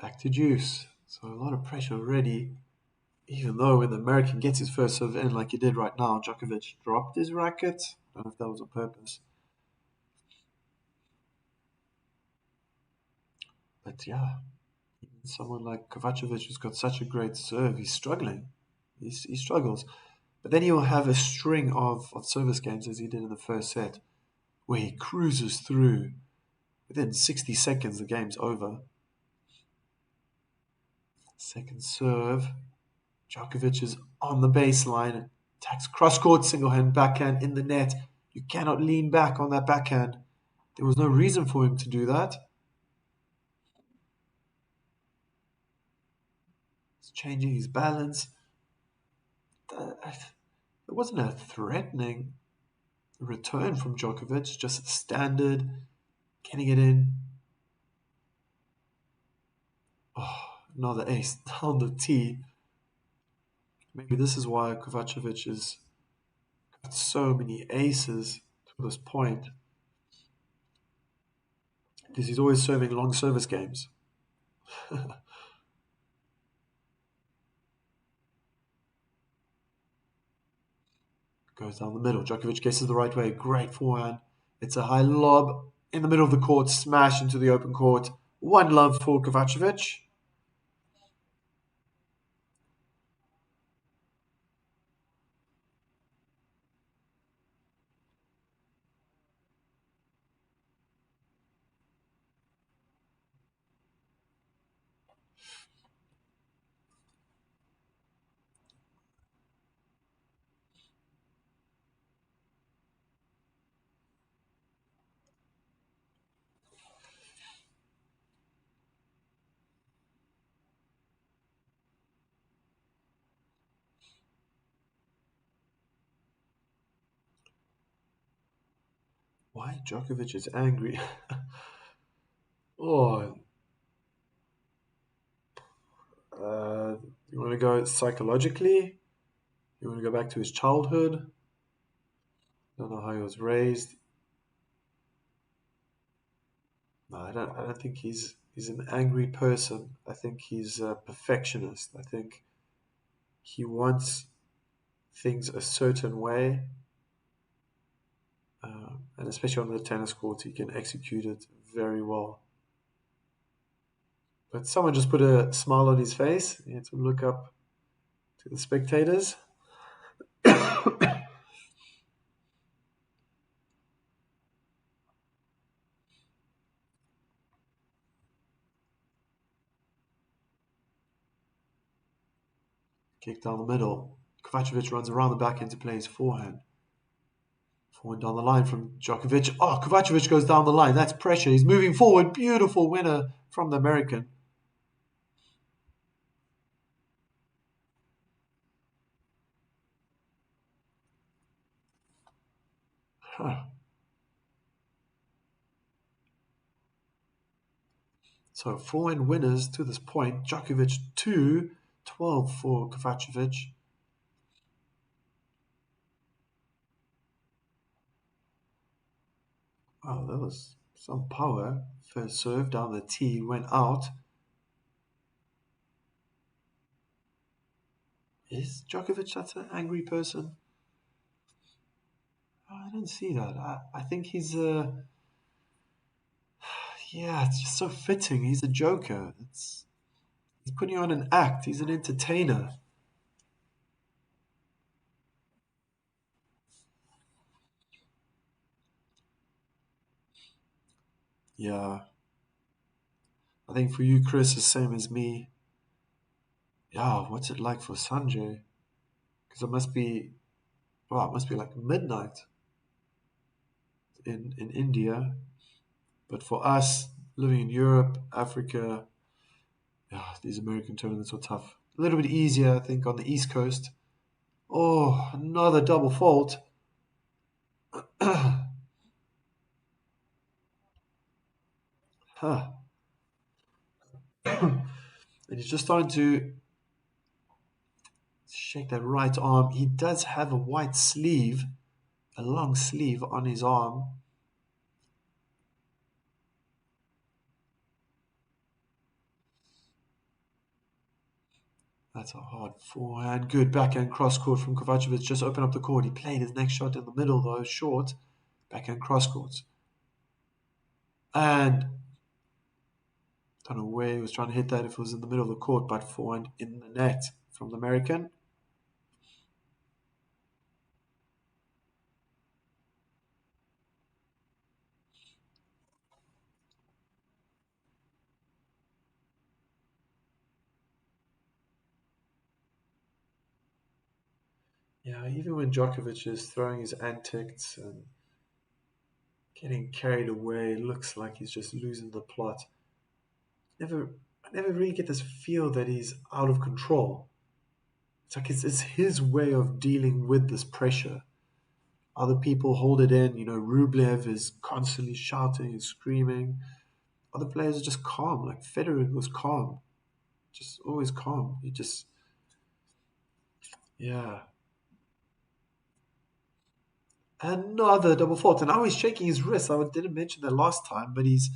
Back to juice. So a lot of pressure already. Even though when the American gets his first serve in, like he did right now, Djokovic dropped his racket. I don't know if that was on purpose. But yeah, someone like Kovacevic who's got such a great serve, he's struggling. He struggles. But then he'll have a string of service games as he did in the first set, where he cruises through. Within 60 seconds, the game's over. Second serve. Djokovic is on the baseline, attacks cross court, single hand backhand in the net. You cannot lean back on that backhand. There was no reason for him to do that. He's changing his balance. It wasn't a threatening return from Djokovic, just a standard, getting it in. Oh, another ace down the tee. Maybe this is why Kovacevic has got so many aces to this point, because he's always serving long service games. Goes down the middle. Djokovic guesses the right way. Great forehand. It's a high lob in the middle of the court, smash into the open court. One love for Kovacevic. Why Djokovic is angry? Oh, uh, you want to go psychologically? You want to go back to his childhood? Don't know how he was raised. No, I don't think he's an angry person. I think he's a perfectionist. I think he wants things a certain way, and especially on the tennis court, he can execute it very well. But someone just put a smile on his face. He had to look up to the spectators. Kick down the middle. Kovacevic runs around the backhand to play his forehand. Forehand down the line from Djokovic. Oh, Kovacevic goes down the line. That's pressure. He's moving forward. Beautiful winner from the American. Huh. So forehand winners to this point. Djokovic 2-12 for Kovacevic. Oh, that was some power. First serve down the tee, went out. Is Djokovic such an angry person? Oh, I don't see that. I think he's yeah, it's just so fitting. He's a joker. He's putting on an act. He's an entertainer. Yeah, I think for you, Chris, the same as me. Yeah, what's it like for Sanjay? Because it must be, wow, it must be like midnight in India. But for us, living in Europe, Africa, yeah, these American tournaments are tough. A little bit easier, I think, on the East Coast. Oh, another double fault. Huh. And he's just starting to shake that right arm. He does have a white sleeve, a long sleeve on his arm. That's a hard forehand. Good backhand cross court from Kovacevic. Just open up the court. He played his next shot in the middle, though, short. Backhand cross courts. And don't know where he was trying to hit that if it was in the middle of the court, but forehand in the net from the American. Yeah, even when Djokovic is throwing his antics and getting carried away, it looks like he's just losing the plot. Never, I never really get this feel that he's out of control. It's like it's his way of dealing with this pressure. Other people hold it in. Rublev is constantly shouting and screaming. Other players are just calm. Like Federer was calm, just always calm. He just, yeah. Another double fault. And now he's shaking his wrist. I didn't mention that last time, but he's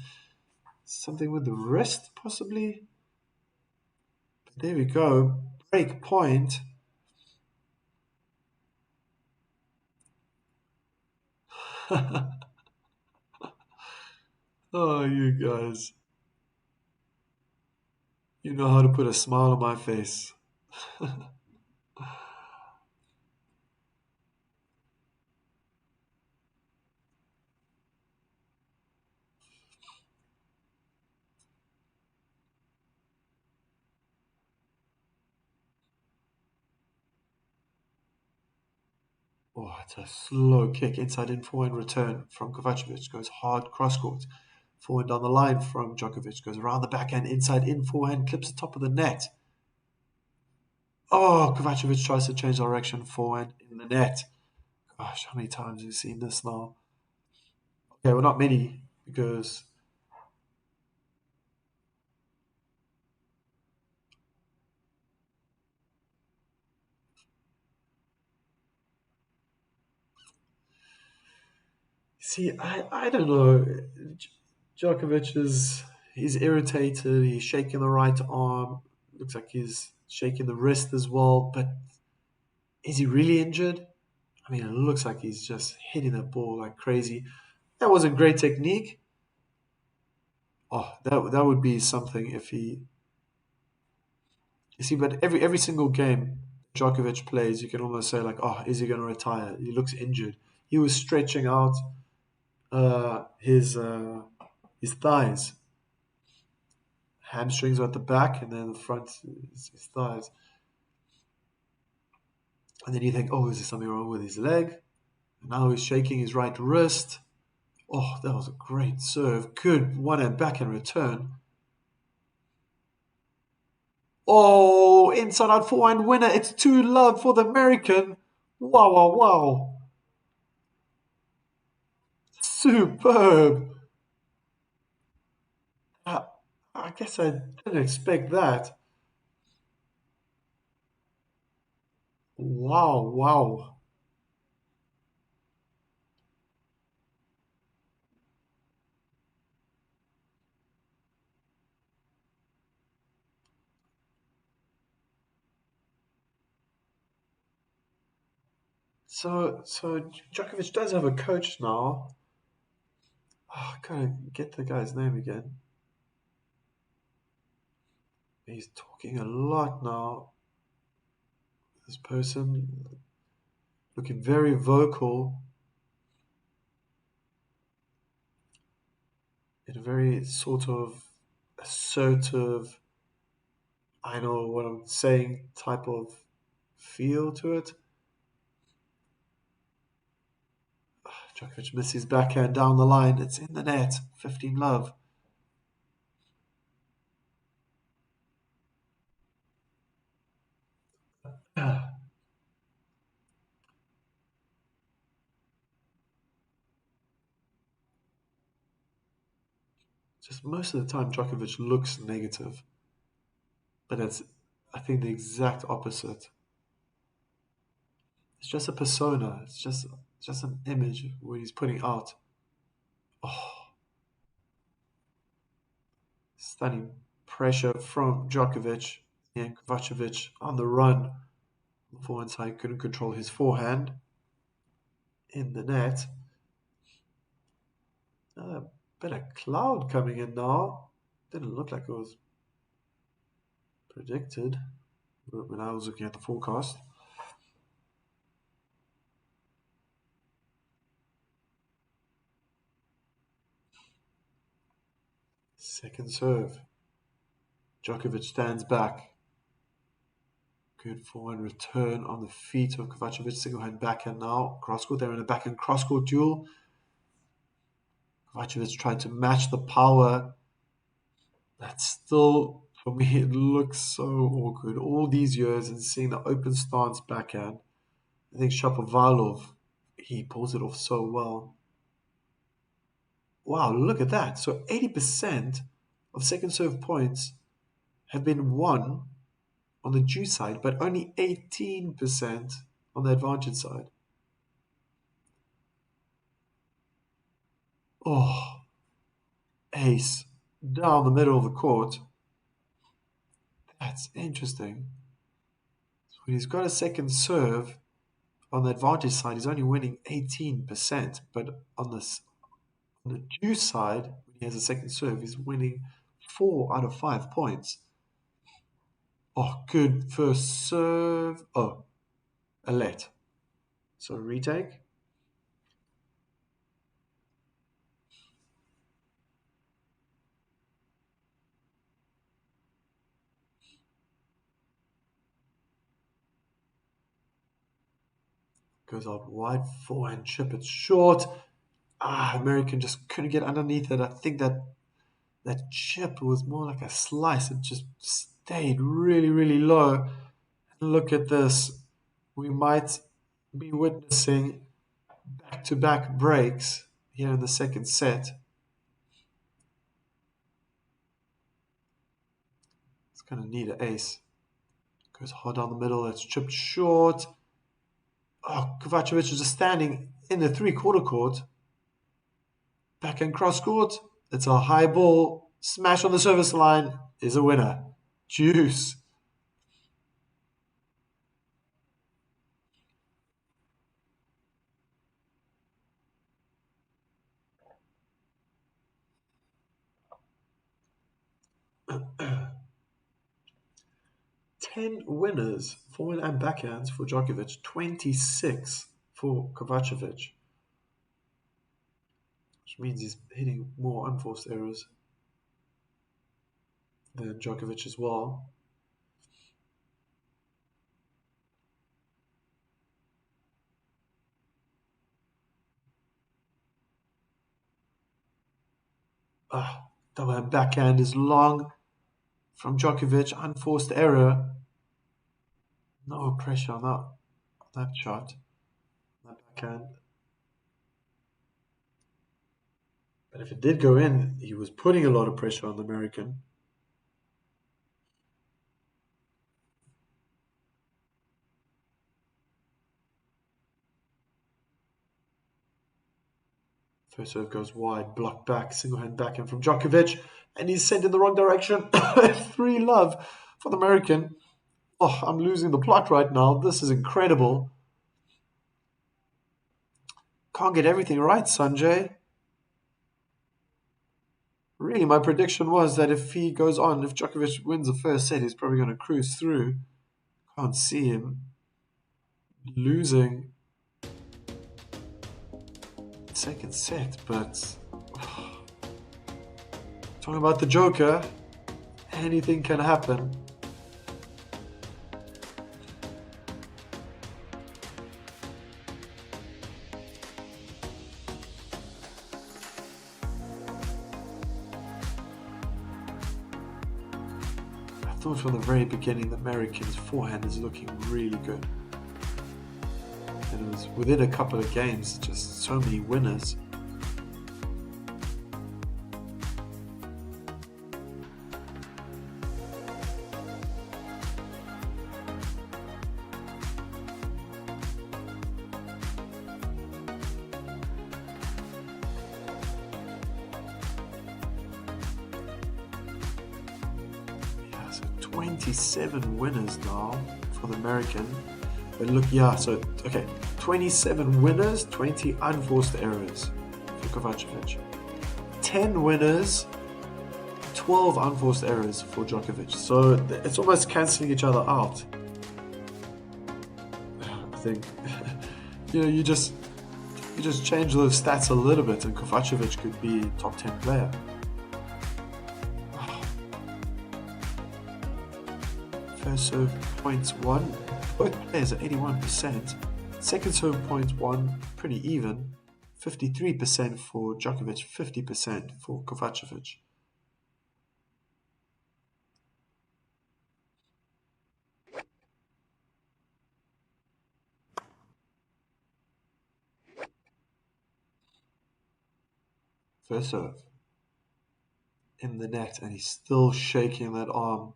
something with the wrist, possibly. There we go. Break point. Oh, you guys. You know how to put a smile on my face. Oh, it's a slow kick inside in forehand return from Kovacevic. Goes hard cross court. Forward down the line from Djokovic. Goes around the backhand, inside in forehand, clips the top of the net. Oh, Kovacevic tries to change direction forward in the net. Gosh, how many times have you seen this now? Okay, well, not many, because see, I don't know. Djokovic he's irritated. He's shaking the right arm. Looks like he's shaking the wrist as well. But is he really injured? I mean, it looks like he's just hitting that ball like crazy. That wasn't great technique. Oh, that would be something if he. You see, but every single game Djokovic plays, you can almost say like, oh, is he going to retire? He looks injured. He was stretching out uh, his uh, his thighs. Hamstrings are at the back, and then the front is his thighs. And then you think, oh, is there something wrong with his leg? And now he's shaking his right wrist. Oh, that was a great serve. Good one and backhand return. Oh, inside out forehand winner. It's 2-love for the American. Wow, wow, wow. Superb. How, I guess I didn't expect that. Wow, wow. So Djokovic does have a coach now. Oh, I can't get the guy's name again. He's talking a lot now. This person looking very vocal in a very sort of assertive, I know what I'm saying type of feel to it. Djokovic misses backhand down the line. It's in the net. 15 love. Just most of the time, Djokovic looks negative, but it's, I think, the exact opposite. It's just a persona. It's just an image what he's putting out. Oh, stunning pressure from Djokovic and Kovacevic on the run. On the forehand side couldn't control his forehand in the net. A bit of cloud coming in now. Didn't look like it was predicted when I was looking at the forecast. Second serve. Djokovic stands back. Good forehand return on the feet of Kovacevic. Single hand backhand now. Cross court. They're in a backhand cross court duel. Kovacevic tried to match the power. That's still, for me, it looks so awkward. All these years and seeing the open stance backhand. I think Shapovalov, he pulls it off so well. Wow, look at that. So 80% of second serve points have been won on the due side, but only 18% on the advantage side. Oh, ace down the middle of the court. That's interesting. So when he's got a second serve on the advantage side, he's only winning 18%, but on the due side, when he has a second serve, he's winning 4 out of 5 points. Oh, good first serve. Oh, a let. So retake. Goes out wide, forehand chip. It's short. American just couldn't get underneath it. I think that chip was more like a slice. It just stayed really, really low. Look at this. We might be witnessing back-to-back breaks here in the second set. It's going to need an ace. Goes hard down the middle. It's chipped short. Oh, Kovacevic is just standing in the three-quarter court. Backhand cross court. It's a high ball. Smash on the service line is a winner. Juice. Ten winners, forehand and backhands for Djokovic, 26 for Kovacevic, which means he's hitting more unforced errors than Djokovic as well. Double hand backhand is long from Djokovic, unforced error. No pressure on that shot, that backhand. But if it did go in, he was putting a lot of pressure on the American. First serve goes wide, blocked back, single hand backhand from Djokovic, and he's sent in the wrong direction. 3-love for the American. Oh, I'm losing the plot right now. This is incredible. Can't get everything right, Sanjay. Really, my prediction was that if he goes on, if Djokovic wins the first set, he's probably going to cruise through. Can't see him losing the second set, but talking about the Joker, anything can happen. I thought from the very beginning the American's forehand is looking really good. And it was within a couple of games, just so many winners. Yeah, so 27 winners now for the American. But look, yeah, so, okay, 27 winners, 20 unforced errors for Kovacevic. 10 winners, 12 unforced errors for Djokovic. So it's almost cancelling each other out. I think, you just change those stats a little bit and Kovacevic could be top 10 player. First serve points won. Both players are 81%. Second serve points won, pretty even. 53% for Djokovic, 50% for Kovacevic. First serve in the net, and he's still shaking that arm.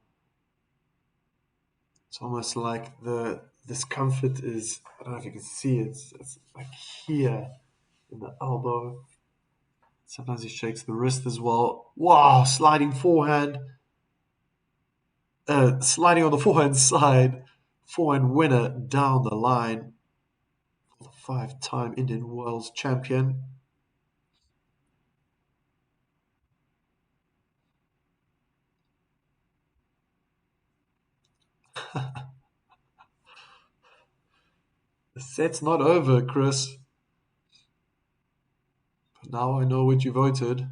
It's almost like the discomfort is, I don't know if you can see it, it's like here in the elbow. Sometimes he shakes the wrist as well. Wow, sliding forehand. Sliding on the forehand side. Forehand winner down the line. The 5-time Indian World Champion. The set's not over, Chris. But now I know what you voted.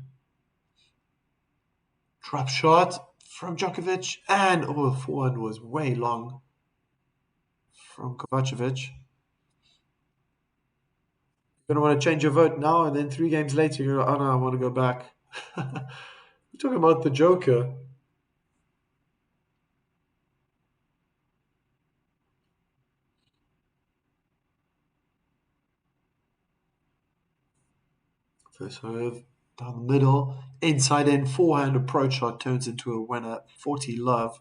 Drop shot from Djokovic. And, the forehand was way long from Kovacevic. You're going to want to change your vote now, and then 3 games later, you're going to, oh no, I want to go back. We're talking about the Joker. First serve down the middle, inside in, forehand approach shot turns into a winner, 40-love.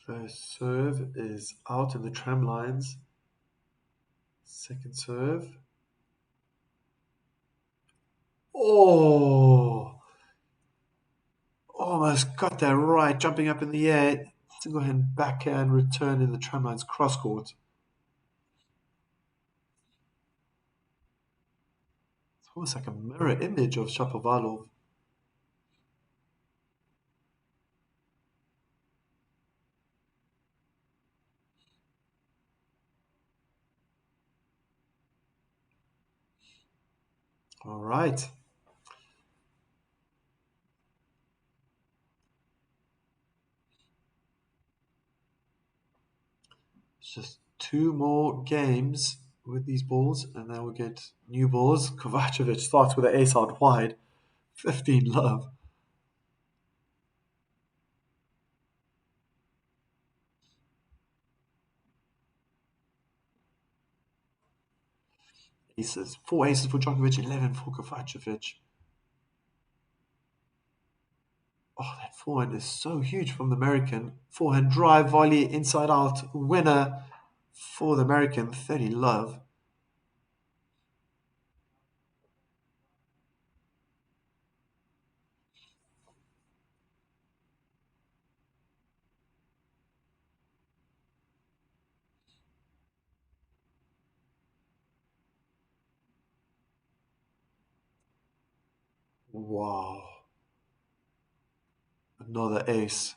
First serve is out in the tram lines. Second serve. Oh! Almost got that right, jumping up in the air. Single hand backhand return in the tram lines cross court. It's almost like a mirror image of Shapovalov. All right. It's just 2 more games with these balls, and then we'll get new balls. Kovacevic starts with an ace out wide, 15-love. aces. 4 aces for Djokovic, 11 for Kovacevic. Oh, that forehand is so huge from the American. Forehand drive, volley, inside out, winner for the American, 30 love. Wow. Another ace.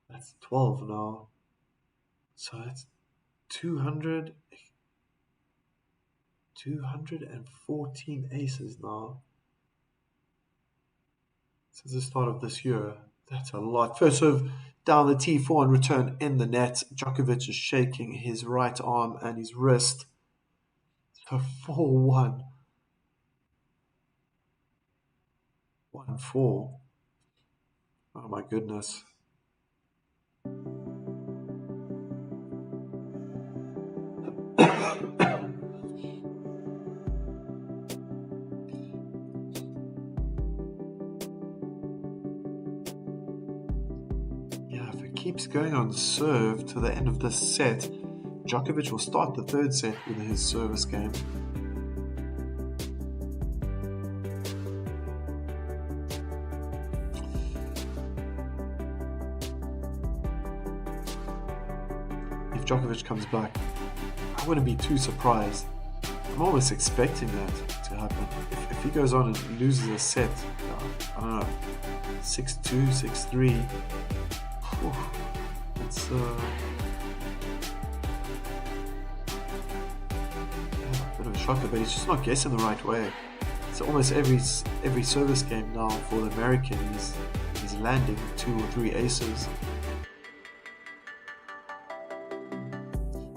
That's 12 now. So that's 200, 214 aces now since the start of this year. That's a lot. First serve down the T4 and return in the net. Djokovic is shaking his right arm and his wrist. So 4-1. 1-4. Oh my goodness. Yeah, if it keeps going on serve to the end of this set, Djokovic will start the third set with his service game. If Djokovic comes back, I wouldn't be too surprised. I'm almost expecting that to happen. If he goes on and loses a set, I don't know, 6-2, 6-3, it's yeah, a bit of a shocker, but he's just not guessing the right way. It's almost every service game now for the American, he's landing 2 or 3 aces.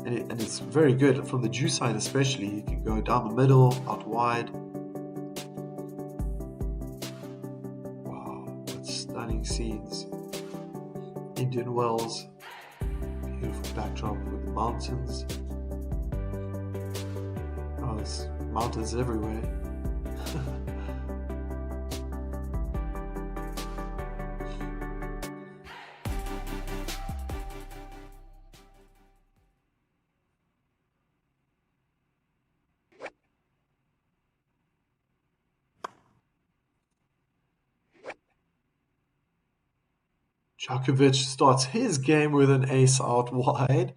And it's very good from the Jew side, especially. You can go down the middle, out wide. Wow, what stunning scenes. Indian Wells, beautiful backdrop with the mountains. Oh, there's mountains everywhere. Djokovic starts his game with an ace out wide.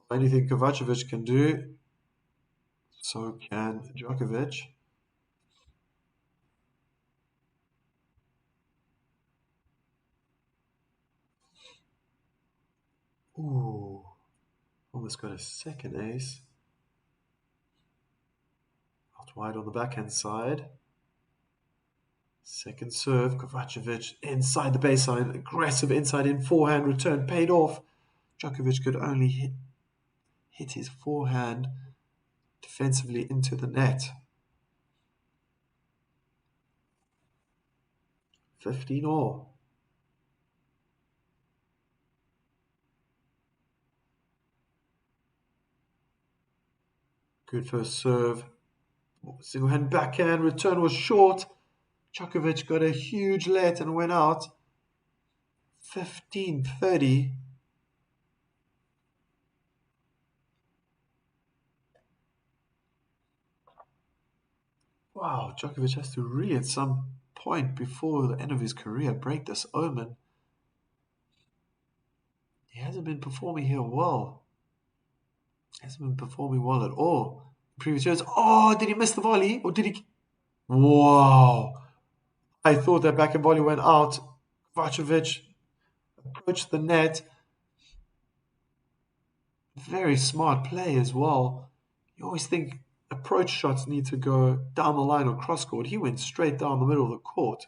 Anything Kovacevic can do, so can Djokovic. Ooh, almost got a second ace. Out wide on the backhand side. Second serve, Kovacevic inside the baseline, aggressive inside in forehand return, paid off. Djokovic could only hit his forehand defensively into the net. 15 all. Good first serve. Single hand backhand, return was short. Djokovic got a huge let and went out. 15-30. Wow, Djokovic has to really at some point before the end of his career break this omen. He hasn't been performing here well. He hasn't been performing well at all. Previous years. Oh, did he miss the volley? Or did he? Wow. I thought that backhand volley went out. Kovacevic approached the net. Very smart play as well. You always think approach shots need to go down the line or cross court. He went straight down the middle of the court.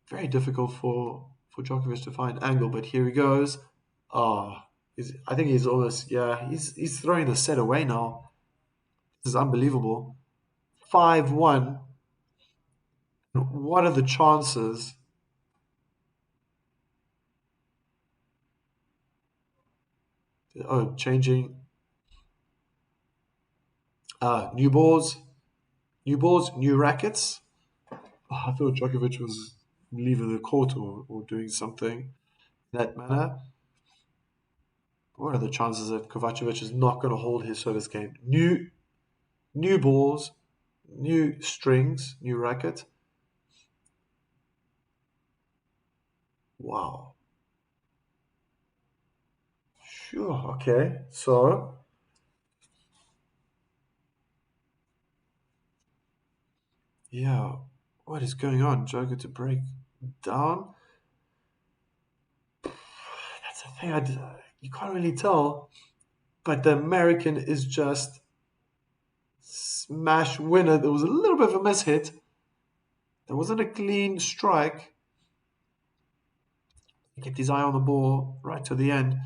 Very difficult for Djokovic to find angle, but here he goes. I think he's almost, yeah, he's throwing the set away now. This is unbelievable. 5-1. What are the chances? Oh, changing. New balls, new rackets. I thought Djokovic was leaving the court or doing something in that manner. What are the chances that Kovacevic is not going to hold his service game? New balls, new strings, new racket. Wow. Sure. Okay. So, yeah, what is going on? Joker to break down. That's the thing. You can't really tell, but the American is just smash winner. There was a little bit of a mishit. There wasn't a clean strike. He kept his eye on the ball right to the end.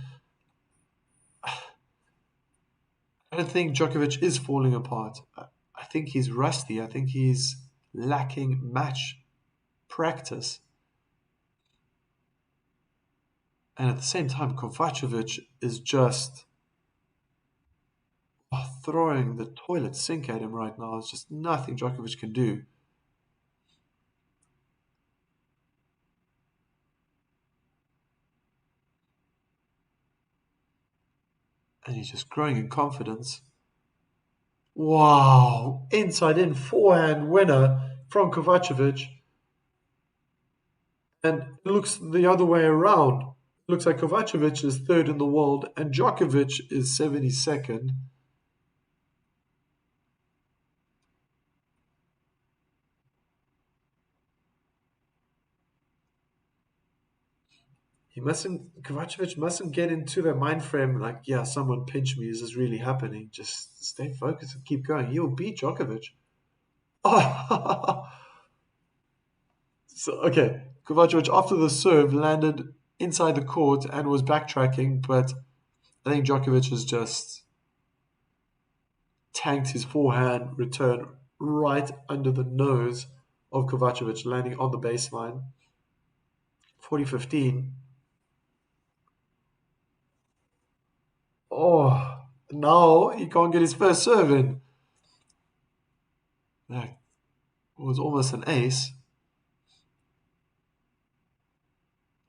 I don't think Djokovic is falling apart. I think he's rusty. I think he's lacking match practice. And at the same time, Kovacevic is just throwing the toilet sink at him right now. It's just nothing Djokovic can do. And he's just growing in confidence. Wow! Inside in forehand winner from Kovacevic. And it looks the other way around. It looks like Kovacevic is third in the world and Djokovic is 72nd. Kovacevic mustn't get into the mind frame like, yeah, someone pinch me. Is this really happening? Just stay focused and keep going. He'll beat Djokovic. Oh, so, okay. Kovacevic, after the serve, landed inside the court and was backtracking, but I think Djokovic has just tanked his forehand return right under the nose of Kovacevic, landing on the baseline. 40-15. Oh, now he can't get his first serve in. That was almost an ace.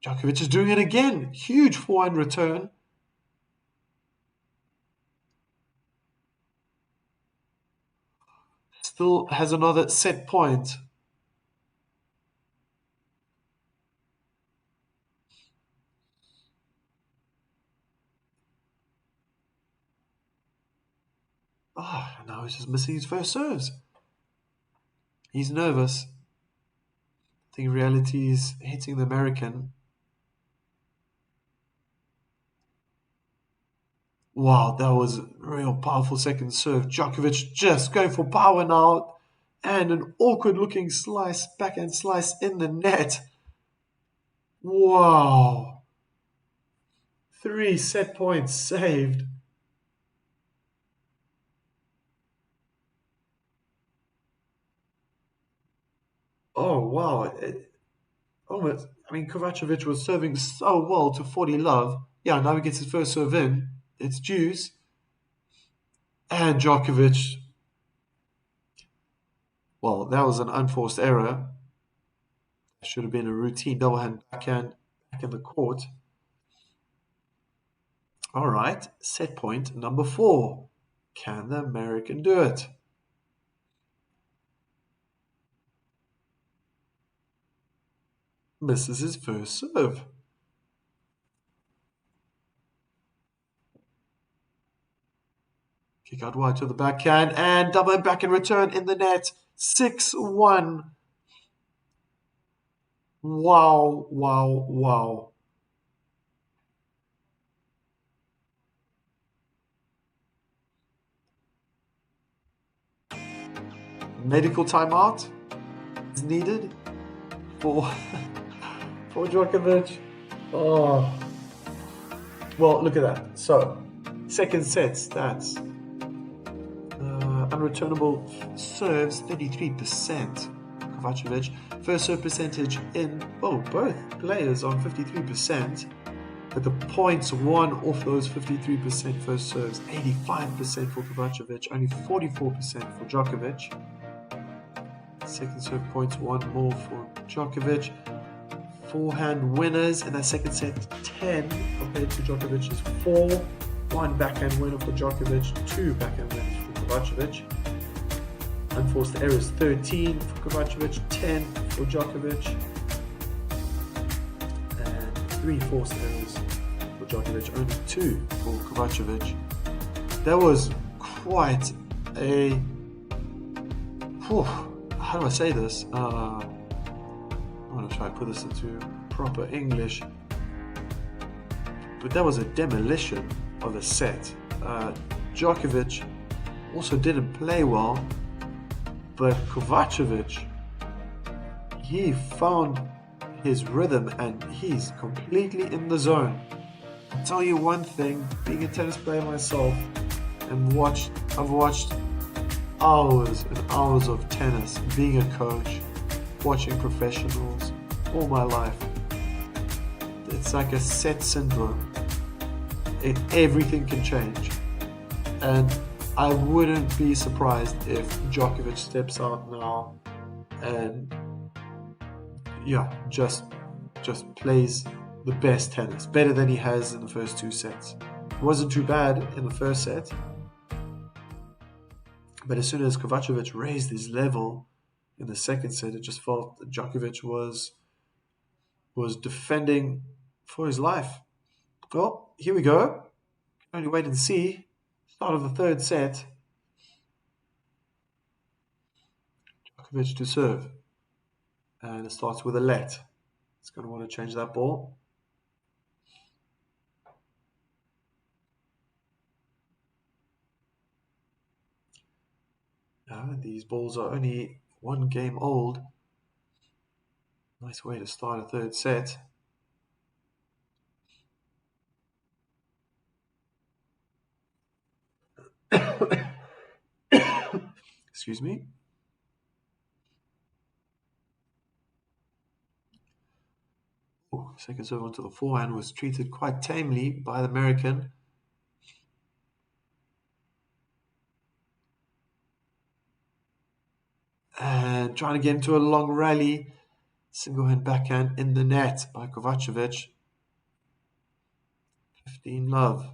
Djokovic is doing it again. Huge forehand return. Still has another set point. Now he's just missing his first serves. He's nervous. I think reality is hitting the American. Wow, that was a real powerful second serve. Djokovic just going for power now. And an awkward looking slice, backhand slice in the net. Wow. 3 set points saved. Oh, wow. Kovacevic was serving so well to 40 love. Yeah, now he gets his first serve in. It's deuce. And Djokovic. Well, that was an unforced error. Should have been a routine double hand backhand back in the court. All right, set point number 4. Can the American do it? Misses his first serve. Kick out wide to the backhand and double backhand return in the net. 6-1. Wow, wow, wow. Medical timeout is needed for Djokovic. Oh. Well, look at that. So, second set stats. Unreturnable serves 33%. Kovacevic. First serve percentage in both players on 53%. But the points won off those 53% first serves, 85% for Kovacevic, only 44% for Djokovic. Second serve points won more for Djokovic. Forehand winners in that second set, 10 compared to Djokovic's 4. One backhand winner for Djokovic, 2 backhand winners for Kovacevic. Unforced errors, 13 for Kovacevic, 10 for Djokovic. And 3 forced errors for Djokovic, only 2 for Kovacevic. That was quite a... how do I say this? I'm going to try to put this into proper English. But that was a demolition of the set. Djokovic also didn't play well, but Kovacevic, he found his rhythm and he's completely in the zone. I'll tell you one thing, being a tennis player myself, and I've watched hours and hours of tennis, being a coach, watching professionals all my life. It's like a set syndrome. Everything can change. And I wouldn't be surprised if Djokovic steps out now and just plays the best tennis, better than he has in the first 2 sets. It wasn't too bad in the first set, but as soon as Kovacevic raised his level in the second set, it just felt that Djokovic was defending for his life. Well, here we go. Only wait and see. Start of the third set. Djokovic to serve. And it starts with a let. He's going to want to change that ball. These balls are only 1 game old. Nice way to start a third set. Excuse me. Second serve onto the forehand was treated quite tamely by the American. And trying to get into a long rally. Single hand backhand in the net by Kovacevic. 15 love.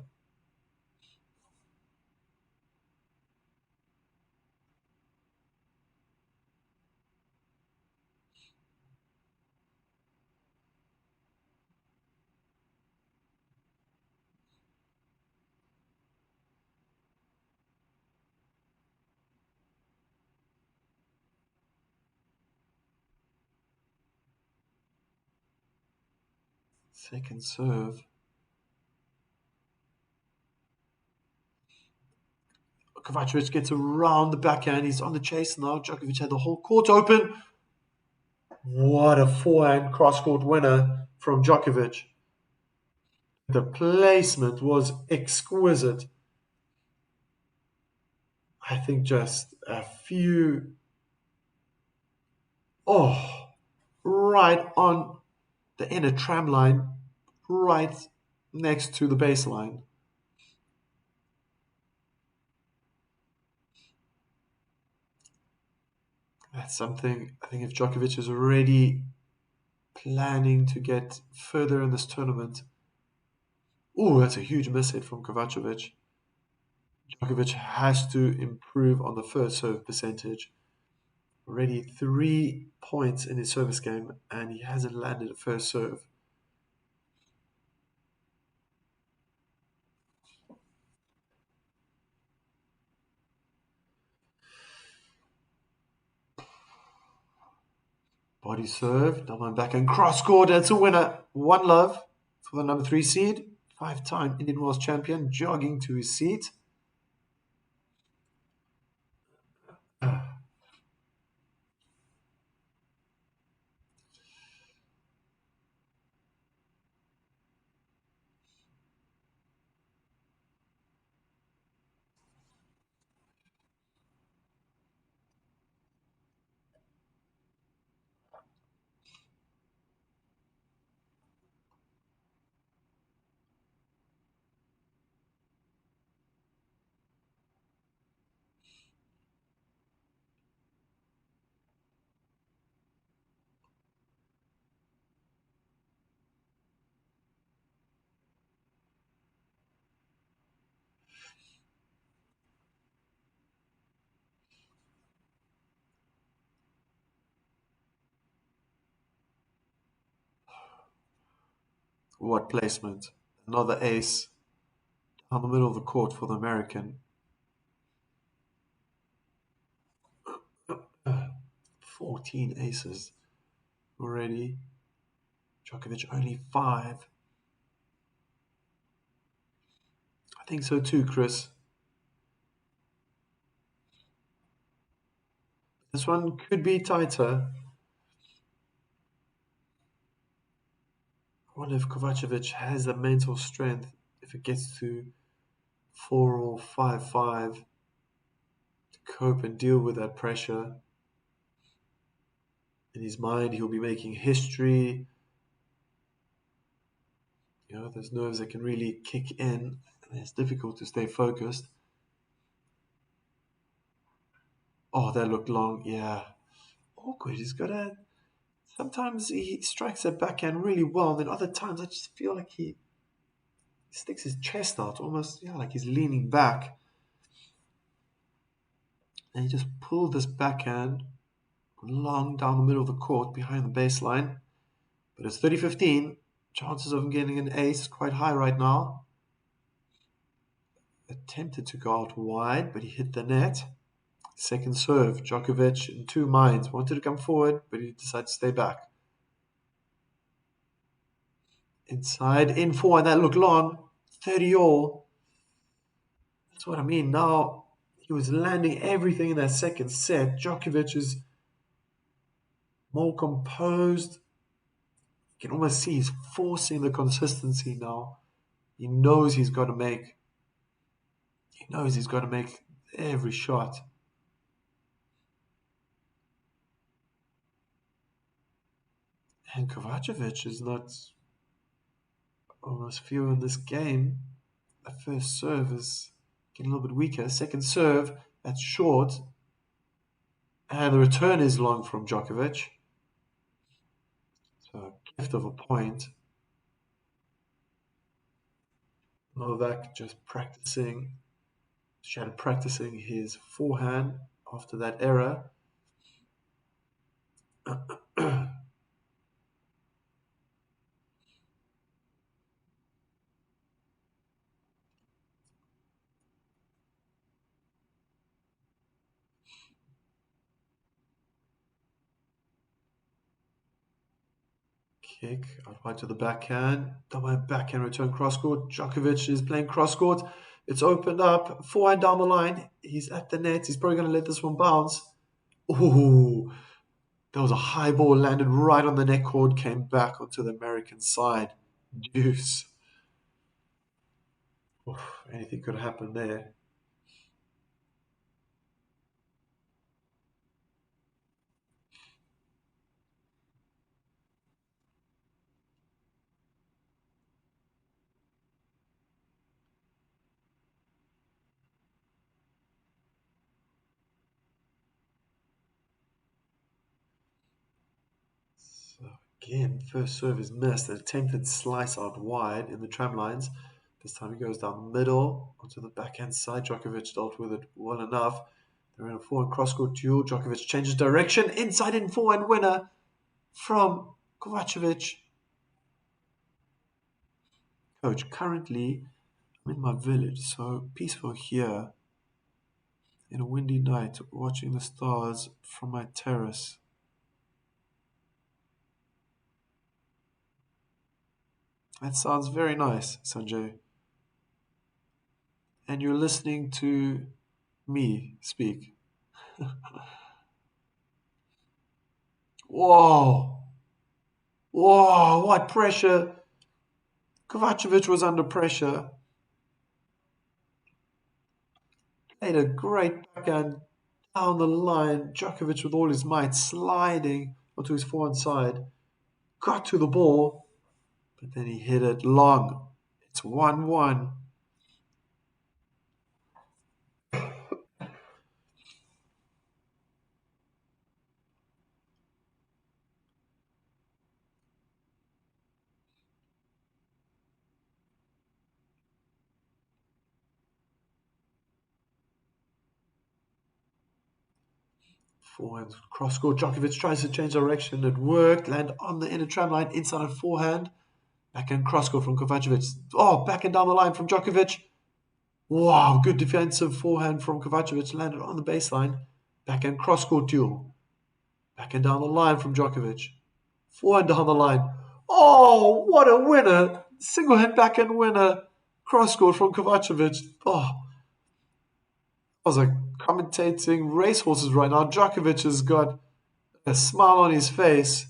Second serve. Kovacevic gets around the backhand. He's on the chase now. Djokovic had the whole court open. What a forehand cross-court winner from Djokovic. The placement was exquisite. I think just a few... right on the inner tram line, right next to the baseline. That's something I think if Djokovic is already planning to get further in this tournament. That's a huge miss hit from Kovacevic. Djokovic has to improve on the first serve percentage. Already 3 points in his service game, and he hasn't landed a first serve. Body serve, double backhand cross court. That's a winner. 1 love for the number 3 seed. 5-time Indian Wells champion jogging to his seat. What placement? Another ace down the middle of the court for the American. 14 aces already. Djokovic only 5. I think so too, Chris. This one could be tighter. I wonder if Kovacevic has the mental strength if it gets to 4 or 5-5 to cope and deal with that pressure. In his mind, he'll be making history. Those nerves that can really kick in, and it's difficult to stay focused. Oh, that looked long. Yeah. Awkward. Sometimes he strikes that backhand really well, and then other times I just feel like he sticks his chest out, almost, like he's leaning back. And he just pulled this backhand long down the middle of the court behind the baseline. But it's 30-15. Chances of him getting an ace quite high right now. Attempted to go out wide, but he hit the net. Second serve. Djokovic in two minds. Wanted to come forward, but he decided to stay back. Inside, in forehand, that looked long. 30 all. That's what I mean. Now, he was landing everything in that second set. Djokovic is more composed. You can almost see he's forcing the consistency now. He knows he's got to make every shot. And Kovacevic is not almost feeling this game. The first serve is getting a little bit weaker. Second serve, that's short. And the return is long from Djokovic. So, gift of a point. Novak just practicing his forehand after that error. Kick out wide to the backhand. Double backhand return cross court. Djokovic is playing cross court. It's opened up. Forehand down the line. He's at the net. He's probably going to let this one bounce. Ooh. There was a high ball landed right on the net cord. Came back onto the American side. Deuce. Oof, anything could happen there. Again, first serve is missed. An attempted slice out wide in the tram lines. This time he goes down the middle onto the backhand side. Djokovic dealt with it well enough. They're in a forehand cross-court duel. Djokovic changes direction. Inside in forehand winner from Kovacevic. Coach, currently I'm in my village, so peaceful here. In a windy night, watching the stars from my terrace. That sounds very nice, Sanjay. And you're listening to me speak. Whoa! Whoa, what pressure! Kovacevic was under pressure. Played a great backhand down the line. Djokovic with all his might sliding onto his forehand side. Got to the ball, but then he hit it long. It's 1-1. Forehand cross court. Djokovic tries to change direction. It worked. Land on the inner tram line inside of forehand. Backhand cross-court from Kovacevic. Oh, backhand down the line from Djokovic. Wow, good defensive forehand from Kovacevic. Landed on the baseline. Backhand cross-court duel. Backhand down the line from Djokovic. Forehand down the line. Oh, what a winner. Single-hand backhand winner. Cross-court from Kovacevic. Oh, I was like commentating racehorses right now. Djokovic has got a smile on his face.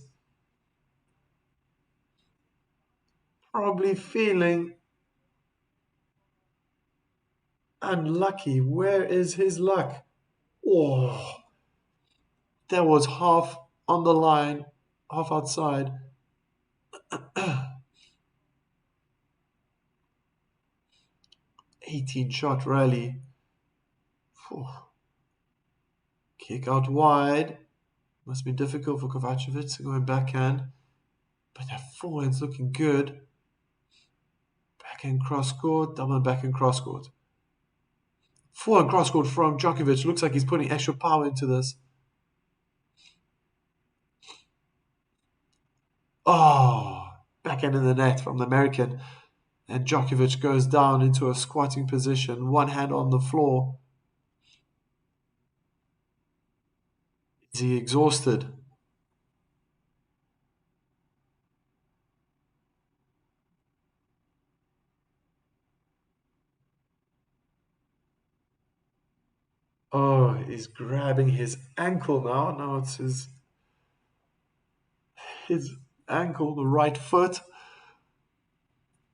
Probably feeling unlucky. Where is his luck? Oh, that was half on the line, half outside. 18-shot rally. Kick out wide. Must be difficult for Kovacevic to go in backhand. But that forehand's looking good. Backhand cross-court, double backhand cross-court. Forehand cross-court from Djokovic. Looks like he's putting extra power into this. Oh, backhand in the net from the American. And Djokovic goes down into a squatting position, one hand on the floor. Is he exhausted? Oh, he's grabbing his ankle now. Now it's his ankle, the right foot.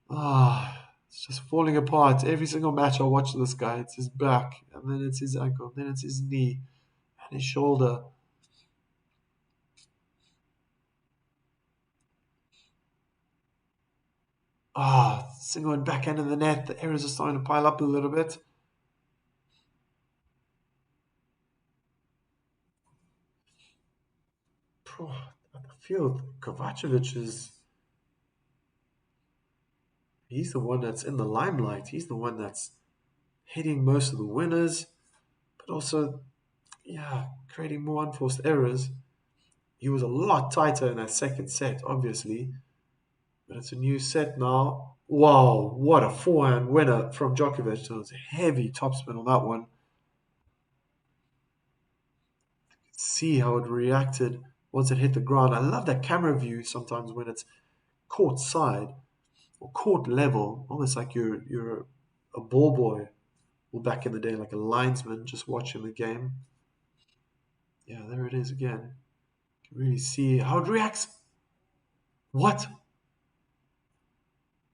It's just falling apart. Every single match I watch this guy, it's his back, and then it's his ankle, then it's his knee, and his shoulder. Single and backhand in the net. The errors are starting to pile up a little bit. I feel Kovacevic he's the one that's in the limelight. He's the one that's hitting most of the winners, but also, creating more unforced errors. He was a lot tighter in that second set, obviously, but it's a new set now. Wow, what a forehand winner from Djokovic. So it's a heavy topspin on that one. See how it reacted once it hit the ground. I love that camera view sometimes when it's court side or court level, almost like you're a ball boy, or back in the day like a linesman just watching the game. Yeah, there it is again. You can really see how it reacts. What?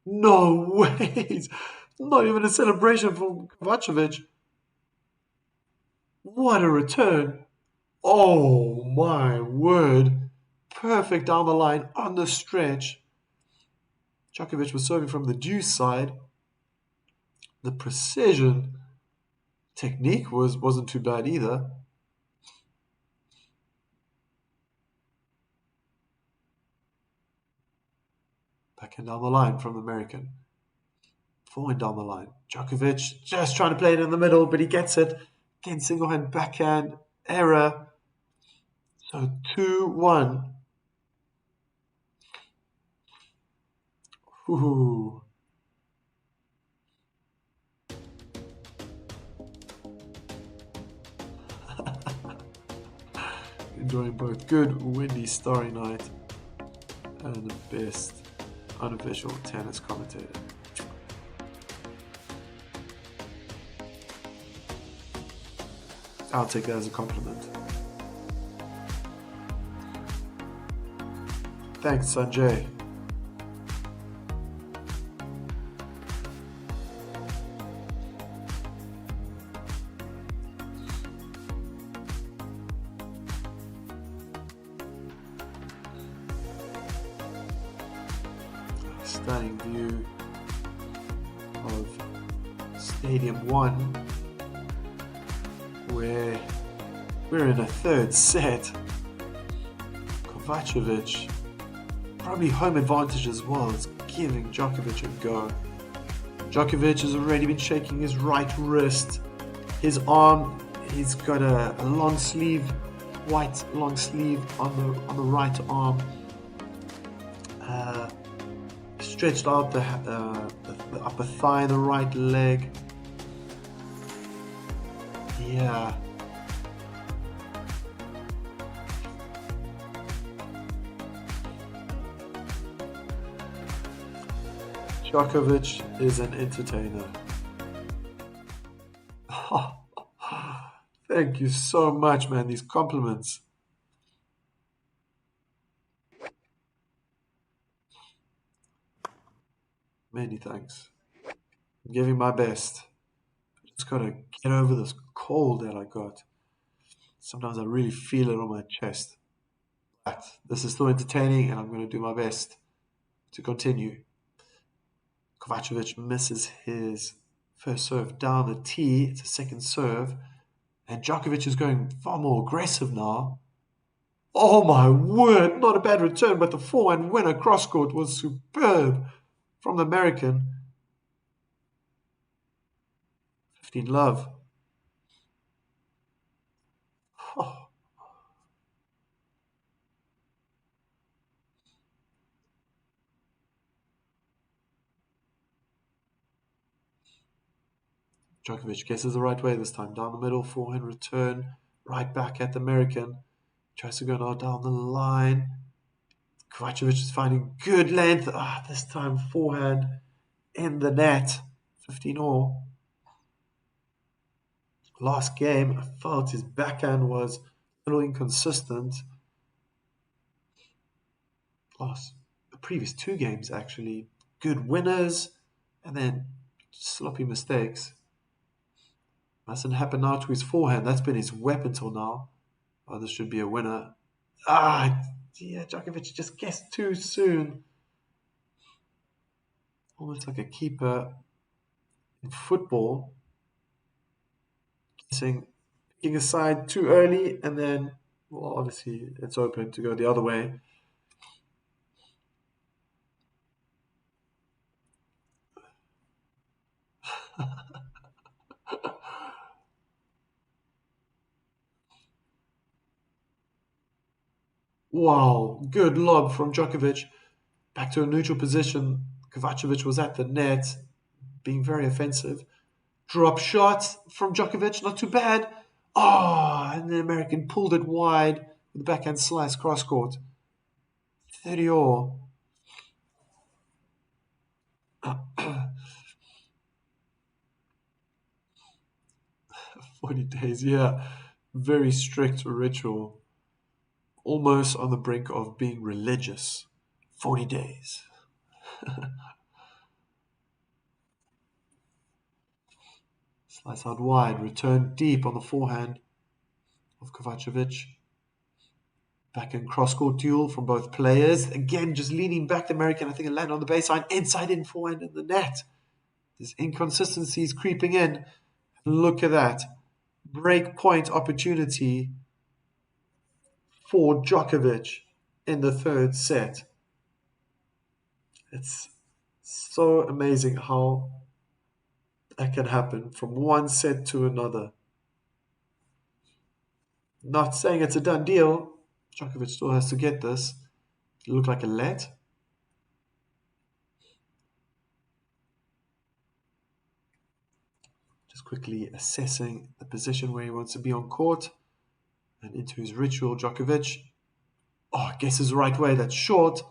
No way! Not even a celebration from Kovacevic. What a return! Oh my word! Perfect down the line on the stretch. Djokovic was serving from the deuce side. The precision, technique wasn't too bad either. Backhand down the line from the American. Forehand down the line. Djokovic just trying to play it in the middle, but he gets it. Again, single hand backhand error. So 2-1. Ooh. Enjoying both good windy starry night and the best unofficial tennis commentator. I'll take that as a compliment. Thanks, Sanjay. Stunning view of Stadium 1, where we're in a third set. Kovacevic, probably home advantage as well, is giving Djokovic a go. Djokovic has already been shaking his right wrist, his arm. He's got a long sleeve, white long sleeve on the right arm. He's stretched out the upper thigh, the right leg. Yeah. Djokovic is an entertainer. Thank you so much, man. These compliments. Many thanks. I'm giving my best. Just gotta get over this cold that I got. Sometimes I really feel it on my chest. But this is still entertaining, and I'm going to do my best to continue. Kovacevic misses his first serve down the tee. It's a second serve. And Djokovic is going far more aggressive now. Oh my word, not a bad return, but the forehand winner cross court was superb from the American. 15 love. Oh. Djokovic guesses the right way this time. Down the middle, forehand return, right back at the American. Tries to go now down the line. Kovacevic is finding good length. This time forehand in the net. 15 all. Last game, I felt his backhand was a little inconsistent. The previous two games, actually, good winners, and then sloppy mistakes. Mustn't happen now to his forehand. That's been his weapon till now. Oh, this should be a winner. Yeah, Djokovic just guessed too soon. Almost like a keeper in football. Picking a side too early, and then, well, obviously it's open to go the other way. Wow, good lob from Djokovic. Back to a neutral position. Kovacevic was at the net, being very offensive. Drop shot from Djokovic, not too bad. And the American pulled it wide with the backhand slice cross court. 30 all. 40 days, yeah. Very strict ritual. Almost on the brink of being religious. 40 days. Slice out wide, return deep on the forehand of Kovacevic. Backhand cross-court duel from both players. Again, just leaning back the American. I think it landed on the baseline. Inside in forehand in the net. There's inconsistencies creeping in. Look at that. Break point opportunity for Djokovic in the third set. It's so amazing how that can happen from one set to another. Not saying it's a done deal. Djokovic still has to get this. It looked like a let. Just quickly assessing the position where he wants to be on court. And into his ritual, Djokovic. Guesses the right way. That's short.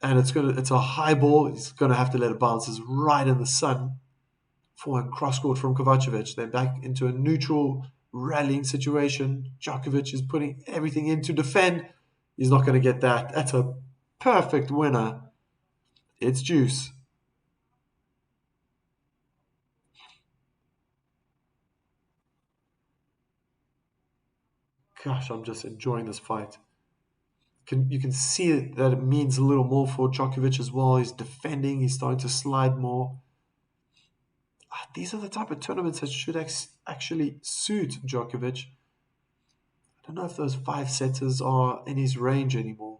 And it's a high ball. He's gonna have to let it bounce. It's right in the sun. Forehand cross court from Kovacevic. Then back into a neutral rallying situation. Djokovic is putting everything in to defend. He's not going to get that. That's a perfect winner. It's juice. Gosh, I'm just enjoying this fight. You can see that it means a little more for Djokovic as well. He's defending. He's starting to slide more. These are the type of tournaments that should actually suit Djokovic. I don't know if those 5-setters are in his range anymore.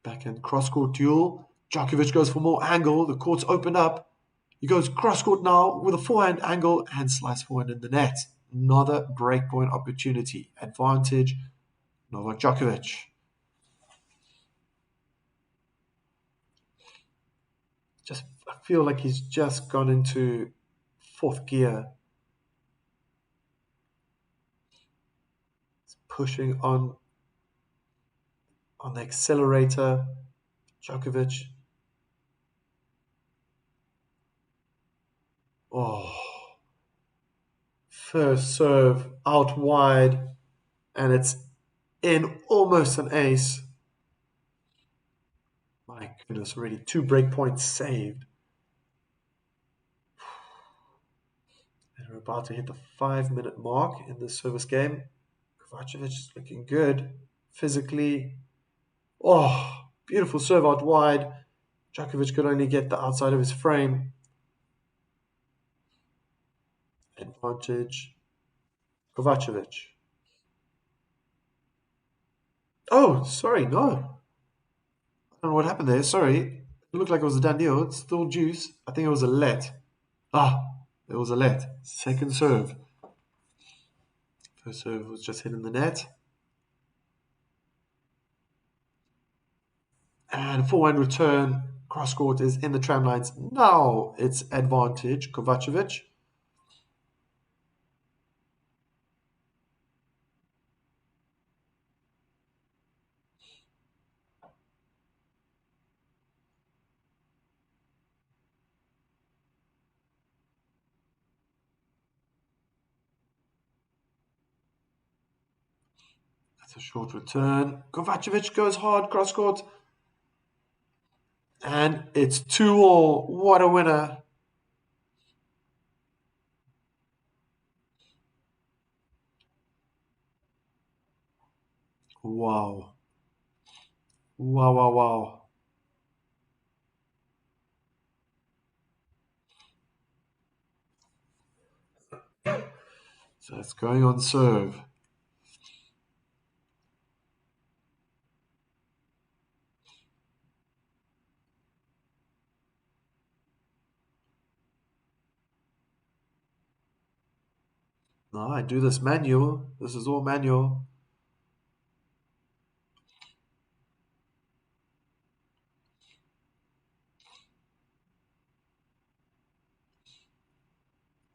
Backhand cross-court duel. Djokovic goes for more angle. The court's opened up. He goes cross-court now with a forehand angle and slice forehand in the net. Another breakpoint opportunity. Advantage, Novak Djokovic. Just I feel like he's just gone into fourth gear. He's pushing on the accelerator. Djokovic. Oh, first serve out wide, and it's in almost an ace. My goodness, already 2 break points saved. And we're about to hit the 5 minute mark in this service game. Kovacevic is looking good physically. Oh, beautiful serve out wide. Djokovic could only get the outside of his frame. Advantage. Kovacevic. Oh, sorry, no. I don't know what happened there. Sorry. It looked like it was a done deal. It's still juice. I think it was a let. Ah, it was a let. Second serve. First serve was just hitting the net. And forehand return. Cross court is in the tram lines. Now it's advantage. Kovacevic. That's a short return. Kovacevic goes hard cross court. And it's 2-all. What a winner. Wow. Wow, wow, wow. So it's going on serve. No, I do this manual. This is all manual.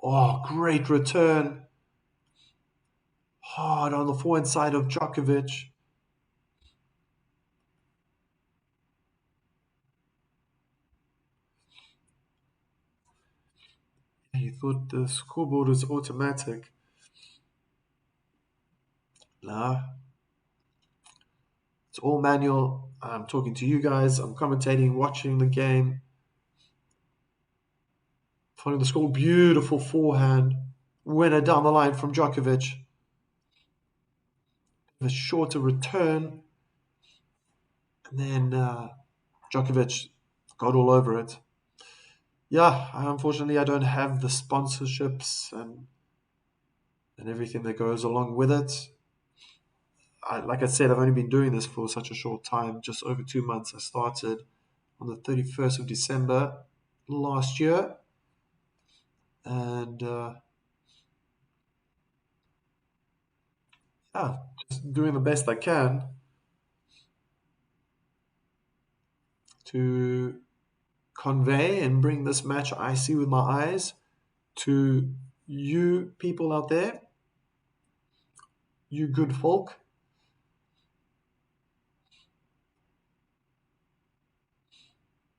Oh, great return. Hard on the forehand side of Djokovic. He thought the scoreboard was automatic. Nah, it's all manual. I'm talking to you guys. I'm commentating, watching the game. Following the score. Beautiful forehand. Winner down the line from Djokovic. A shorter return. And then Djokovic got all over it. Yeah, unfortunately, I don't have the sponsorships and everything that goes along with it. Like I said, I've only been doing this for such a short time, just over 2 months. I started on the 31st of December last year. And yeah, just doing the best I can to convey and bring this match I see with my eyes to you people out there, you good folk.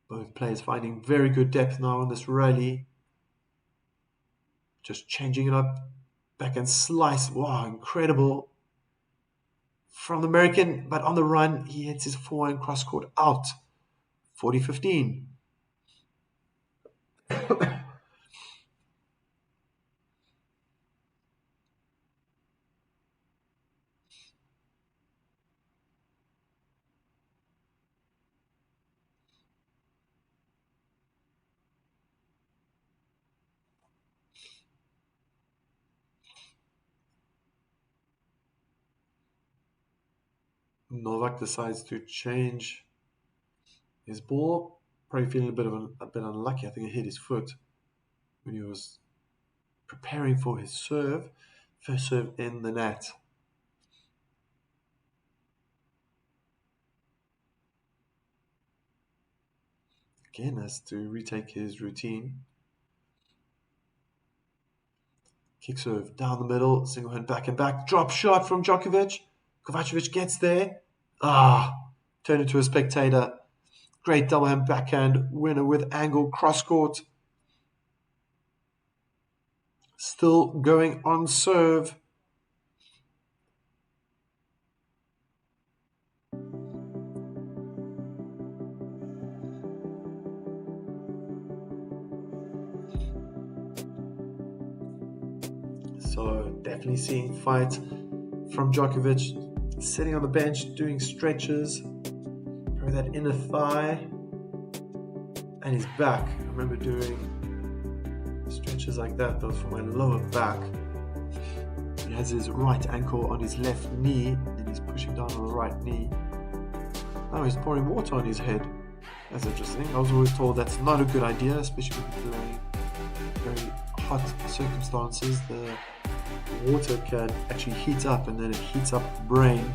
Both players finding very good depth now in this rally. Just changing it up. Back and slice. Wow, incredible. From the American, but on the run, he hits his forehand cross court out. 40-15. Novak decides to change his ball. Probably feeling a bit unlucky. I think he hit his foot when he was preparing for his serve. First serve in the net. again has to retake his routine. Kick serve down the middle, single hand back and back. Drop shot from Djokovic. Kovacevic gets there. Turn into a spectator. Great double hand backhand winner with angle cross court. Still going on serve. So definitely seeing fight from Djokovic, sitting on the bench, doing stretches, probably that inner thigh, and his back. I remember doing stretches like that, those for my lower back. He has his right ankle on his left knee, and he's pushing down on the right knee. Now he's pouring water on his head. That's interesting. I was always told that's not a good idea, especially when you're playing very hot circumstances. The water can actually heat up, and then it heats up the brain.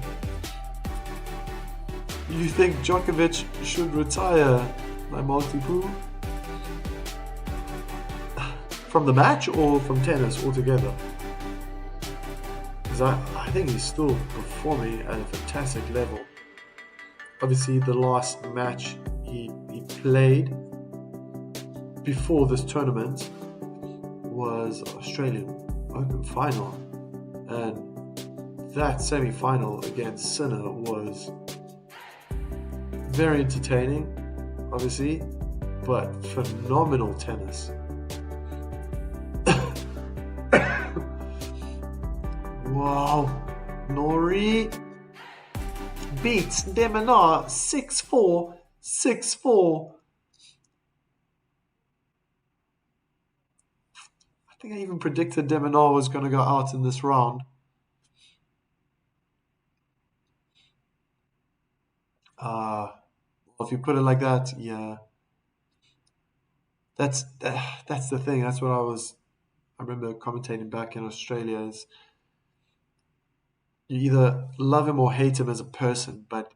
You think Djokovic should retire, my multi-poo? From the match or from tennis altogether? Because I think he's still performing at a fantastic level. Obviously, the last match he played before this tournament was Australian Open final, and that semi-final against Sinner was very entertaining, obviously, but phenomenal tennis. Wow, Nori beats Deminar 6-4, 6-4. I think I even predicted Deminar was going to go out in this round. If you put it like that, yeah. That's the thing. That's what I remember commentating back in Australia. Is you either love him or hate him as a person, but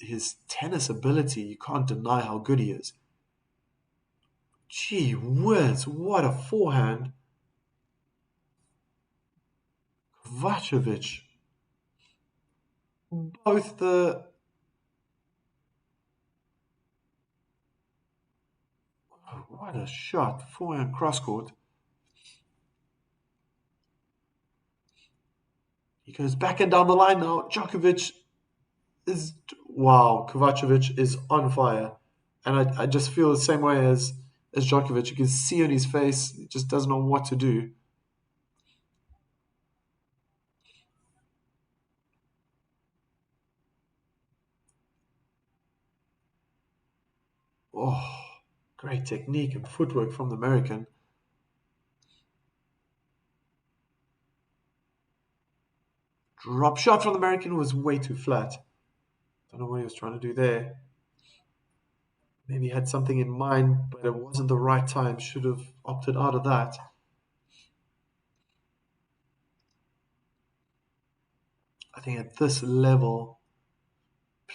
his tennis ability, you can't deny how good he is. Gee whiz, what a forehand. Kovacevic. Both the... What a shot. Forehand cross court. He goes back and down the line now. Djokovic is... Wow, Kovacevic is on fire. And I just feel the same way as Djokovic. You can see on his face, he just doesn't know what to do. Oh, great technique and footwork from the American. Drop shot from the American was way too flat. Don't know what he was trying to do there. Maybe he had something in mind, but it wasn't the right time. Should have opted out of that. I think at this level,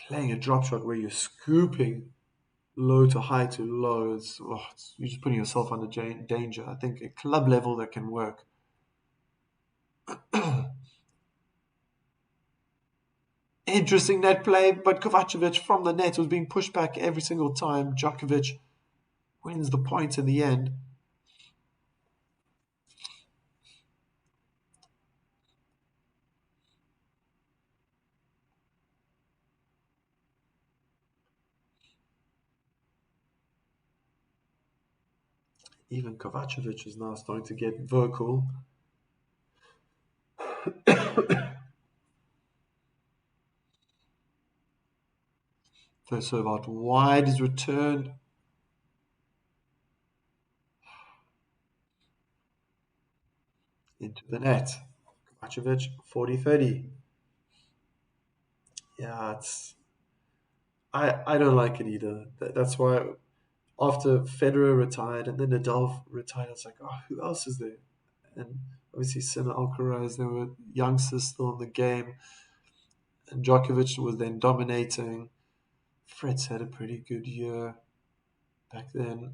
playing a drop shot where you're scooping low to high to low, you're just putting yourself under danger. I think at club level that can work. Interesting net play, but Kovacevic from the net was being pushed back every single time. Djokovic wins the point in the end. Even Kovacevic is now starting to get vocal. First serve out wide is returned. Into the net. Kovacevic, 40-30. Yeah, I don't like it either. That's why after Federer retired and then Nadal retired, I was like, oh, who else is there? And obviously Sinner, Alcaraz, there were youngsters still in the game. And Djokovic was then dominating. Fred's had a pretty good year. back then.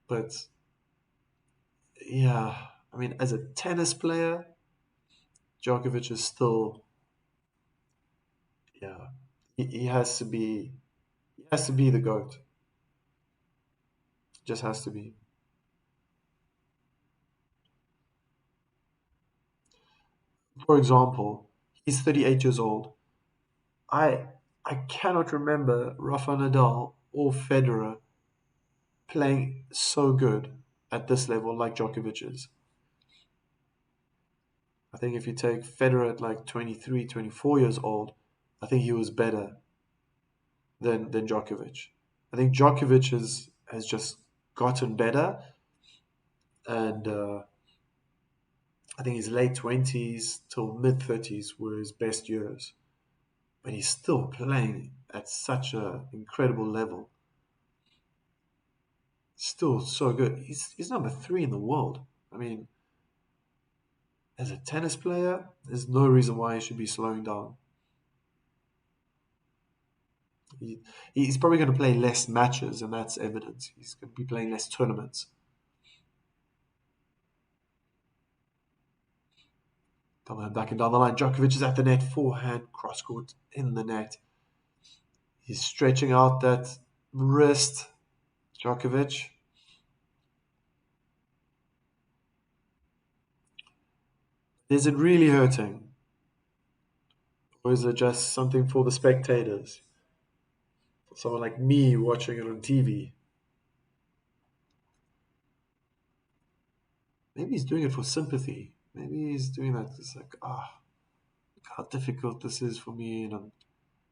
But yeah, I mean, as a tennis player, Djokovic is still, yeah, he has to be the GOAT. Just has to be. For example, he's 38 years old. I I cannot remember Rafa Nadal or Federer playing so good at this level like Djokovic is. I think if you take Federer at like 23, 24 years old, I think he was better than Djokovic. I think Djokovic has just gotten better, and I think his late 20s till mid 30s were his best years. But he's still playing at such an incredible level. Still so good. He's number three in the world. I mean, as a tennis player, there's no reason why he should be slowing down. He, he's probably going to play less matches, and that's evident. He's going to be playing less tournaments. Coming back and down the line, Djokovic is at the net, forehand, cross court, in the net. He's stretching out that wrist, Djokovic. Is it really hurting? Or is it just something for the spectators? For someone like me watching it on TV? Maybe he's doing it for sympathy. Maybe he's doing that. It's like, look how difficult this is for me, and I'm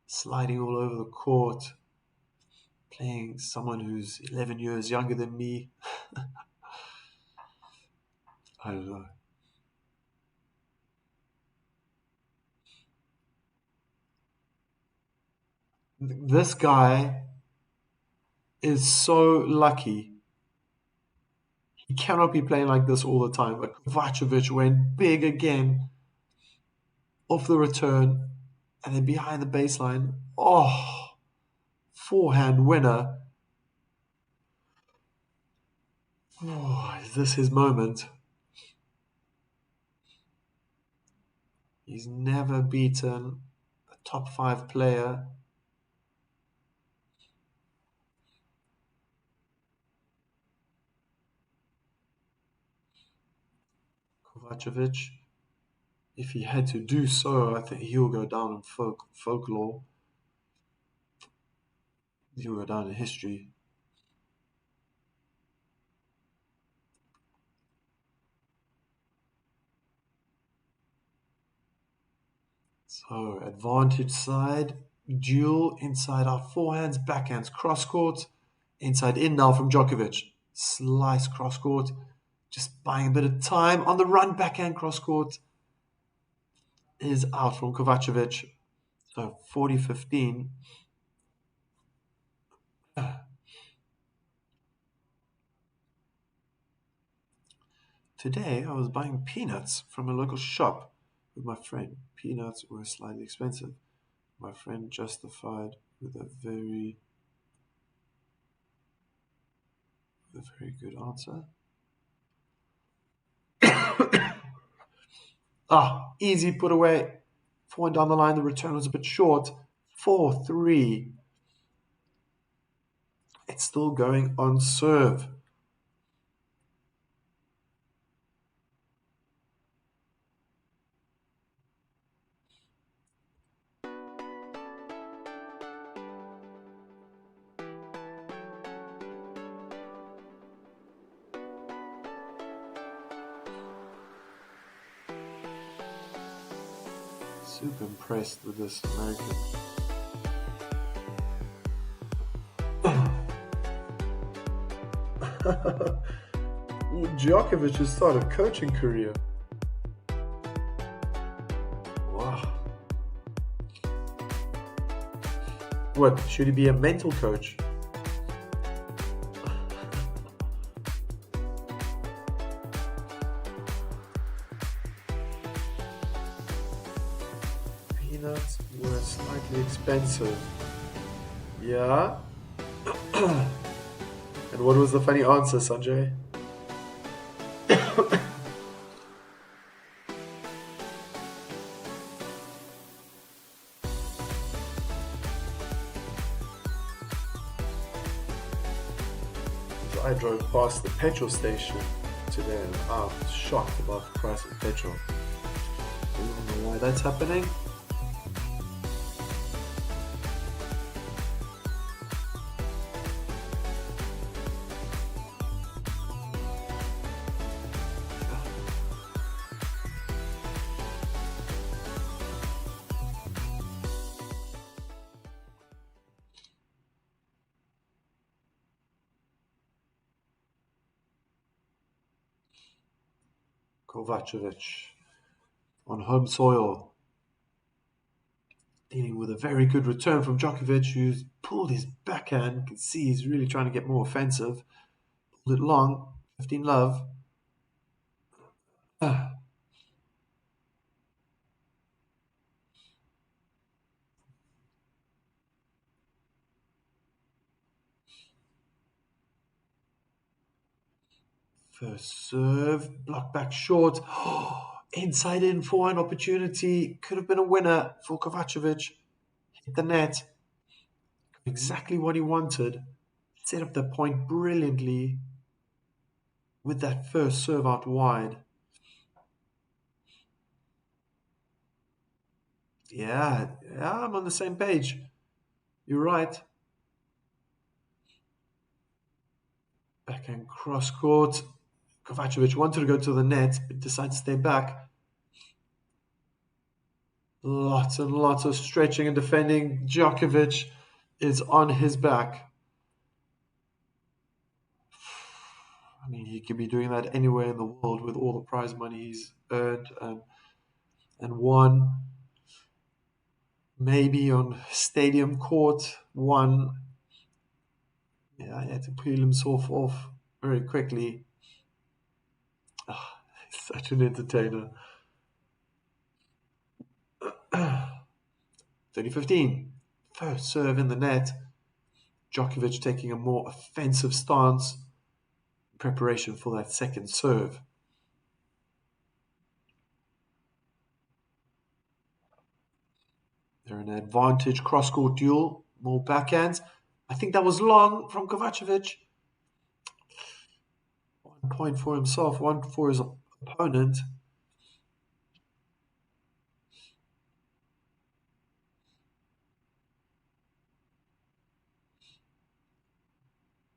sliding all over the court, playing someone who's 11 years younger than me. I don't know. This guy is so lucky. He cannot be playing like this all the time. But Kovacevic went big again off the return and then behind the baseline. Oh, forehand winner. Oh, is this his moment? He's never beaten a top five player. Kovacevic, if he had to do so, I think he'll go down in folklore. He'll go down in history. So, advantage side, duel, inside out, forehands, backhands, cross court, inside in now from Djokovic. Slice cross court, just buying a bit of time on the run, backhand cross court is out from Kovacevic. So 40-15. Today I was buying peanuts from a local shop with my friend. Peanuts were slightly expensive. My friend justified with a very good answer. Easy put away. 4 down the line, the return was a bit short. 4-3. It's still going on serve. Super impressed with this American. Djokovic has started a coaching career. Wow. What, should he be a mental coach? Peanuts were slightly expensive. Yeah. And And what was the funny answer, Sanjay? I drove past the petrol station today and I was shocked about the price of petrol. I don't know why that's happening. Kovacevic on home soil, dealing with a very good return from Djokovic, who's pulled his backhand. You can see he's really trying to get more offensive. Pulled it long, 15 love. First serve, block back short. Inside in forehand opportunity. Could have been a winner for Kovacevic. Hit the net. Exactly what he wanted. Set up the point brilliantly with that first serve out wide. Yeah, I'm on the same page. You're right. Backhand cross court. Kovacevic wanted to go to the net, but decided to stay back. Lots and lots of stretching and defending. Djokovic is on his back. I mean, he could be doing that anywhere in the world with all the prize money he's earned and won. Maybe on stadium court, won. Yeah, he had to peel himself off very quickly. Such an entertainer. 2015, first serve in the net. Djokovic taking a more offensive stance in preparation for that second serve. They're in an advantage cross-court duel, more backhands. I think that was long from Kovacevic. 1 point for himself, 1 for his opponent.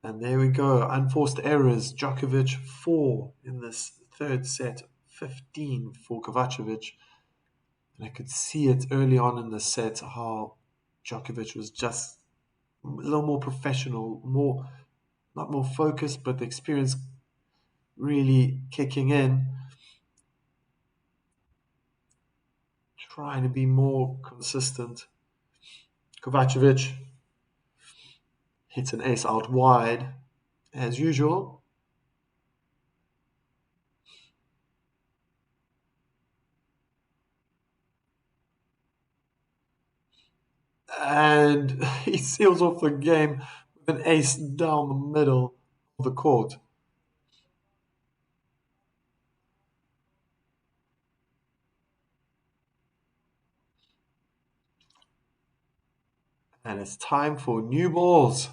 And there we go, unforced errors. Djokovic 4 in this third set, 15 for Kovacevic. And I could see it early on in the set how Djokovic was just a little more professional, not more focused, but the experience really kicking in. Trying to be more consistent. Kovacevic hits an ace out wide, as usual. And he seals off the game with an ace down the middle of the court. And it's time for new balls.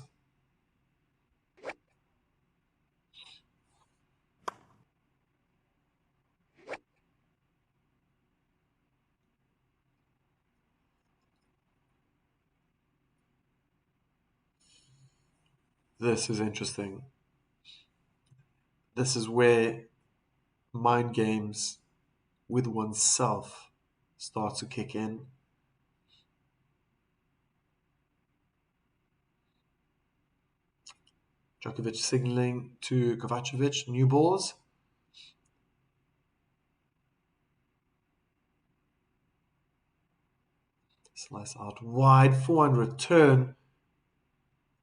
This is interesting. This is where mind games with oneself start to kick in. Djokovic signaling to Kovacevic, new balls. Slice out wide, forehand return.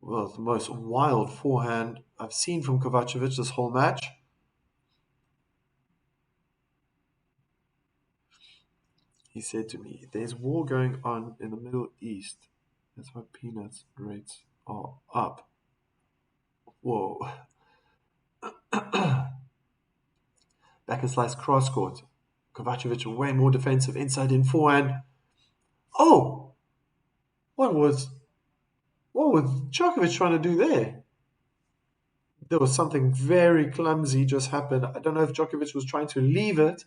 Well, the most wild forehand I've seen from Kovacevic this whole match. He said to me, there's war going on in the Middle East. That's why peanuts rates are up. Whoa. Back and slice cross court. Kovacevic way more defensive. Inside in forehand. Oh! What was Djokovic trying to do there? There was something very clumsy just happened. I don't know if Djokovic was trying to leave it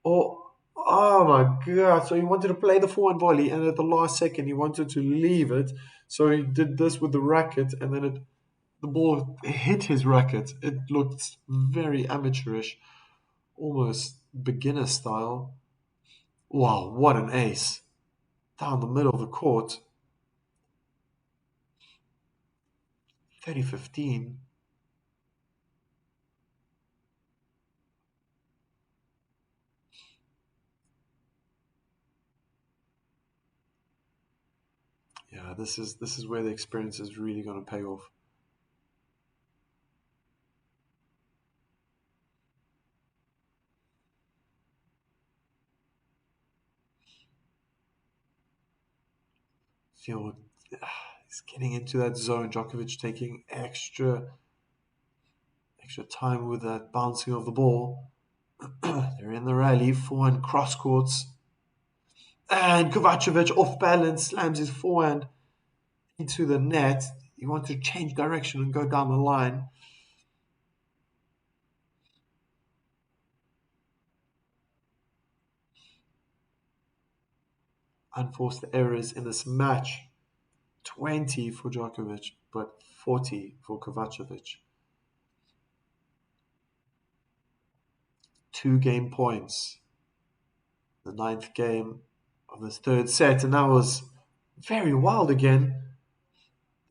or... Oh my God. So he wanted to play the forehand volley and at the last second he wanted to leave it. So he did this with the racket and then the ball hit his racket. It looked very amateurish, almost beginner style. Wow, what an ace. Down the middle of the court. 30-15. Yeah, this is where the experience is really going to pay off. Feel he's getting into that zone. Djokovic taking extra time with that bouncing of the ball. They're in the rally, forehand cross courts. And Kovacevic off balance slams his forehand into the net. He wants to change direction and go down the line. Unforced errors in this match. 20 for Djokovic, but 40 for Kovacevic. 2 game points. The 9th game of this third set, and that was very wild again.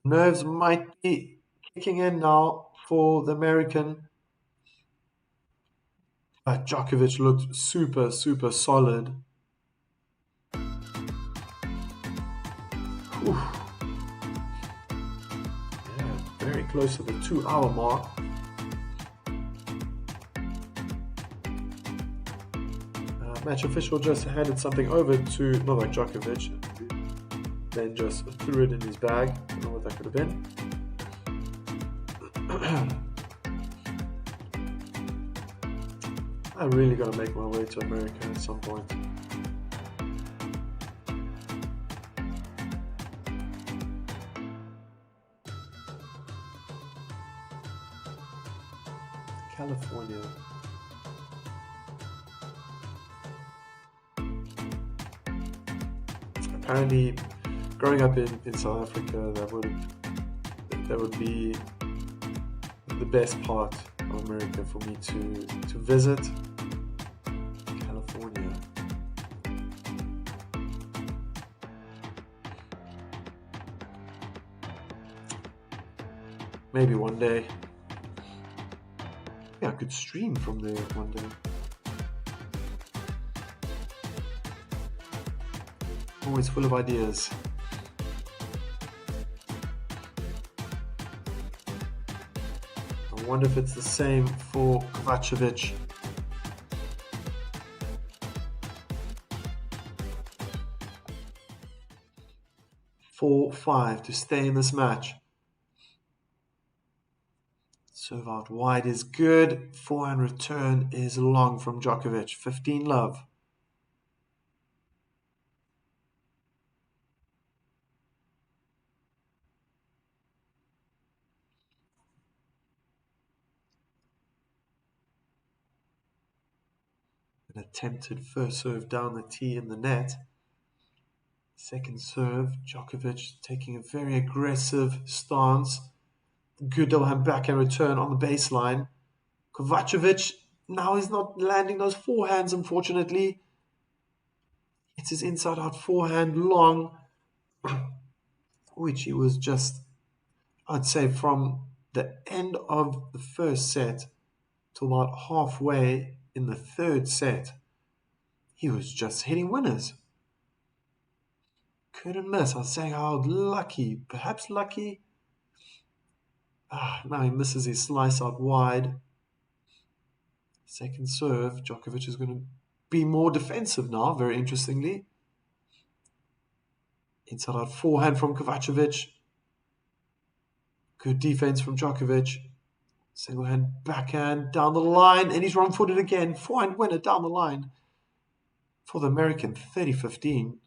Nerves might be kicking in now for the American. But Djokovic looked super, super solid. Whew. Yeah, very close to the 2-hour mark. Match official just handed something over to Novak Djokovic, then just threw it in his bag. I don't know what that could have been. I really gotta make my way to America at some point. California. Apparently, growing up in South Africa, that would be the best part of America for me to visit. California. Maybe one day. Yeah, I could stream from there one day. Always full of ideas. I wonder if it's the same for Kovacevic. 4-5 to stay in this match. Serve out wide is good. Forehand return is long from Djokovic. 15-love. An attempted first serve down the tee in the net. Second serve, Djokovic taking a very aggressive stance. Good double backhand return on the baseline. Kovacevic now is not landing those forehands, unfortunately. It's his inside out forehand long, which he was just, I'd say, from the end of the first set to about halfway in the third set, he was just hitting winners. Couldn't miss. I was saying how lucky, perhaps lucky. Now he misses his slice out wide. Second serve, Djokovic is going to be more defensive now, very interestingly. Inside out forehand from Kovacevic. Good defense from Djokovic. Single hand backhand down the line, and he's wrong-footed again. Forehand winner down the line for the American, 30-15.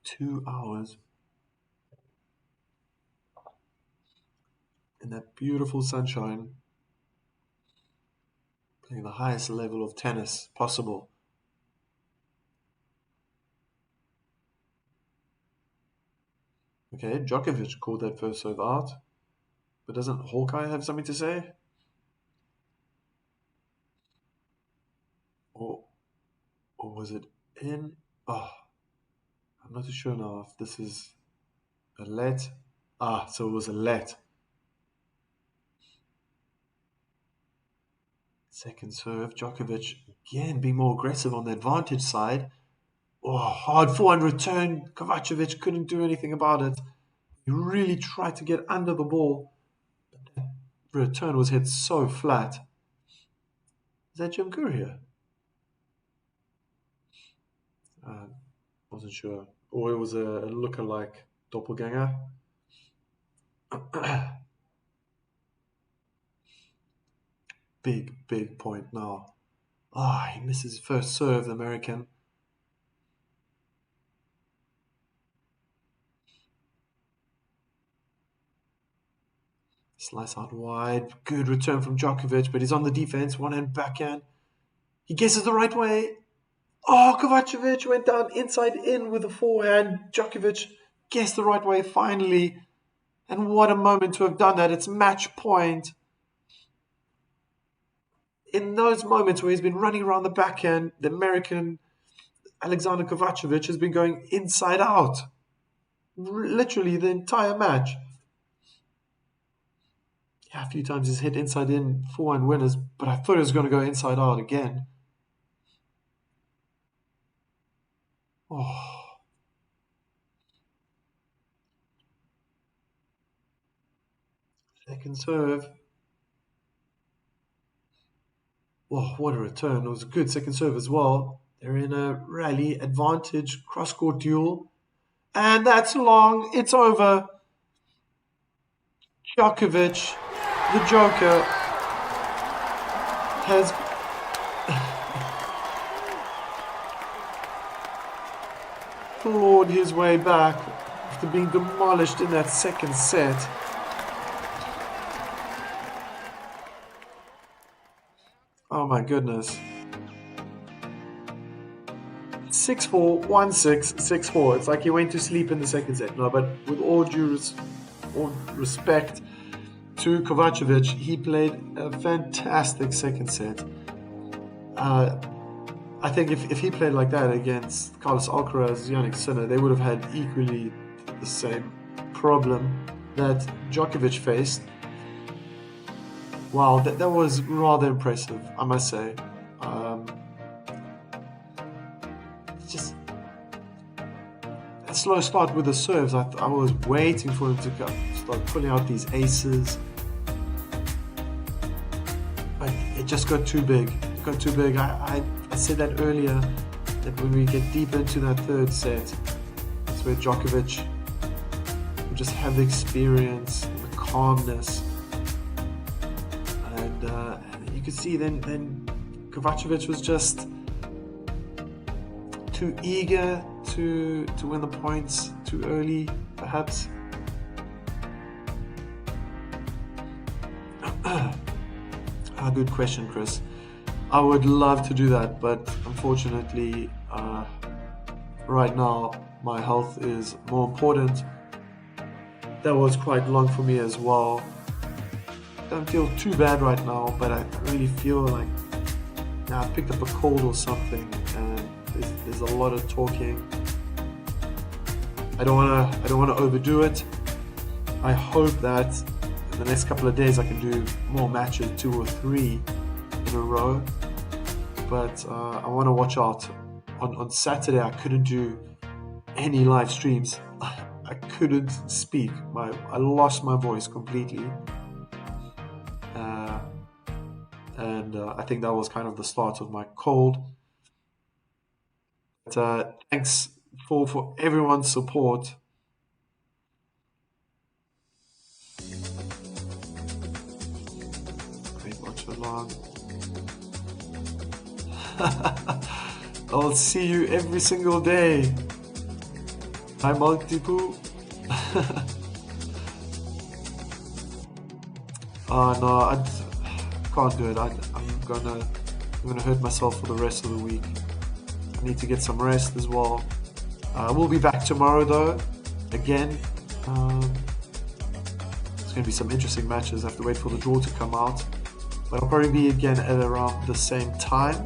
Two hours in that beautiful sunshine, playing the highest level of tennis possible. Okay, Djokovic called that first serve out. But doesn't Hawkeye have something to say? Or was it in? Oh, I'm not too sure now if this is a let. So it was a let. Second serve, Djokovic again being more aggressive on the advantage side. Oh, hard forehand return. Kovacevic couldn't do anything about it. He really tried to get under the ball. The return was hit so flat. Is that Jim Courier? Wasn't sure. Or it was a lookalike doppelganger. Big point now. He misses first serve, the American. Slice out wide. Good return from Djokovic, but he's on the defense. One hand backhand. He guesses the right way. Kovacevic went down inside in with a forehand. Djokovic guessed the right way finally. And what a moment to have done that. It's match point. In those moments where he's been running around the backhand, the American Alexander Kovacevic has been going inside out. Literally the entire match. Yeah, a few times he's hit inside in forehand winners, but I thought it was going to go inside out again. Second serve. What a return. It was a good second serve as well. They're in a rally advantage cross-court duel. And that's long. It's over. Djokovic, the Joker, has clawed his way back after being demolished in that second set. Oh my goodness. 6-4, 1-6, 6-4. It's like he went to sleep in the second set. No, but with all due respect to Kovacevic, he played a fantastic second set. I think if he played like that against Carlos Alcaraz, Jannik Sinner, they would have had equally the same problem that Djokovic faced. Wow, that was rather impressive, I must say. Just a slow start with the serves. I was waiting for him to start pulling out these aces. But it just got too big. It got too big. I said that earlier, that when we get deeper into that third set, it's where Djokovic will just have the experience, the calmness. And you could see then Kovacevic was just too eager to win the points too early, perhaps. Good question, Chris. I would love to do that, but unfortunately, right now, my health is more important. That was quite long for me as well. Don't feel too bad right now, but I really feel like I picked up a cold or something, and there's a lot of talking. I don't wanna overdo it. I hope that in the next couple of days I can do more matches, 2 or 3 in a row. But I want to watch out. On Saturday I couldn't do any live streams. I couldn't speak. I lost my voice completely. And I think that was kind of the start of my cold. But thanks for everyone's support. Wait, watch along. I'll see you every single day. Hi, Multiple. Oh no, I can't do it. I'm gonna hurt myself for the rest of the week. I need to get some rest as well. We'll be back tomorrow though. Again, there's gonna be some interesting matches. I have to wait for the draw to come out, but I'll probably be again at around the same time.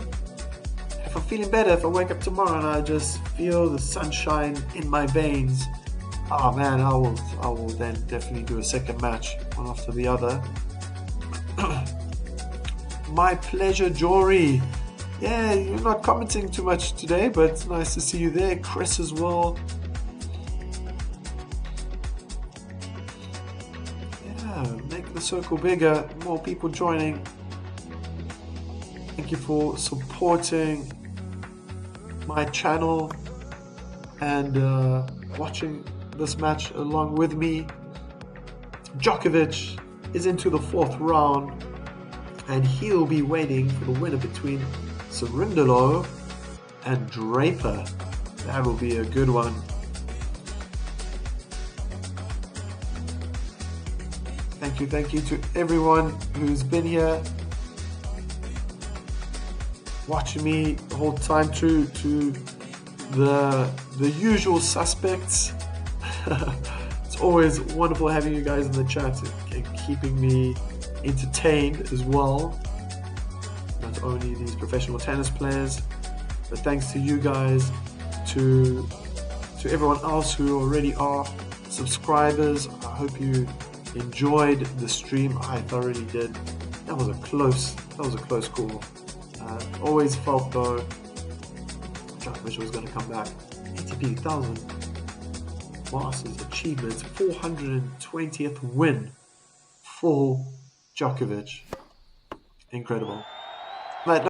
If I'm feeling better, if I wake up tomorrow and I just feel the sunshine in my veins, oh man, I will then definitely do a second match, one after the other. My pleasure, Jory. Yeah, you're not commenting too much today, but it's nice to see you there. Chris as well. Yeah, make the circle bigger, more people joining. Thank you for supporting my channel and watching this match along with me. Djokovic is into the 4th round, and he'll be waiting for the winner between Cerundolo and Draper. That will be a good one. Thank you to everyone who's been here watching me the whole time, to the usual suspects. It's always wonderful having you guys in the chat and keeping me entertained as well. Not only these professional tennis players, but thanks to you guys, to everyone else who already are subscribers. I hope you enjoyed the stream. I thoroughly did. That was a close call. Always felt though Djokovic was going to come back. ATP 1000 Masters achievements, 420th win for Djokovic. Incredible.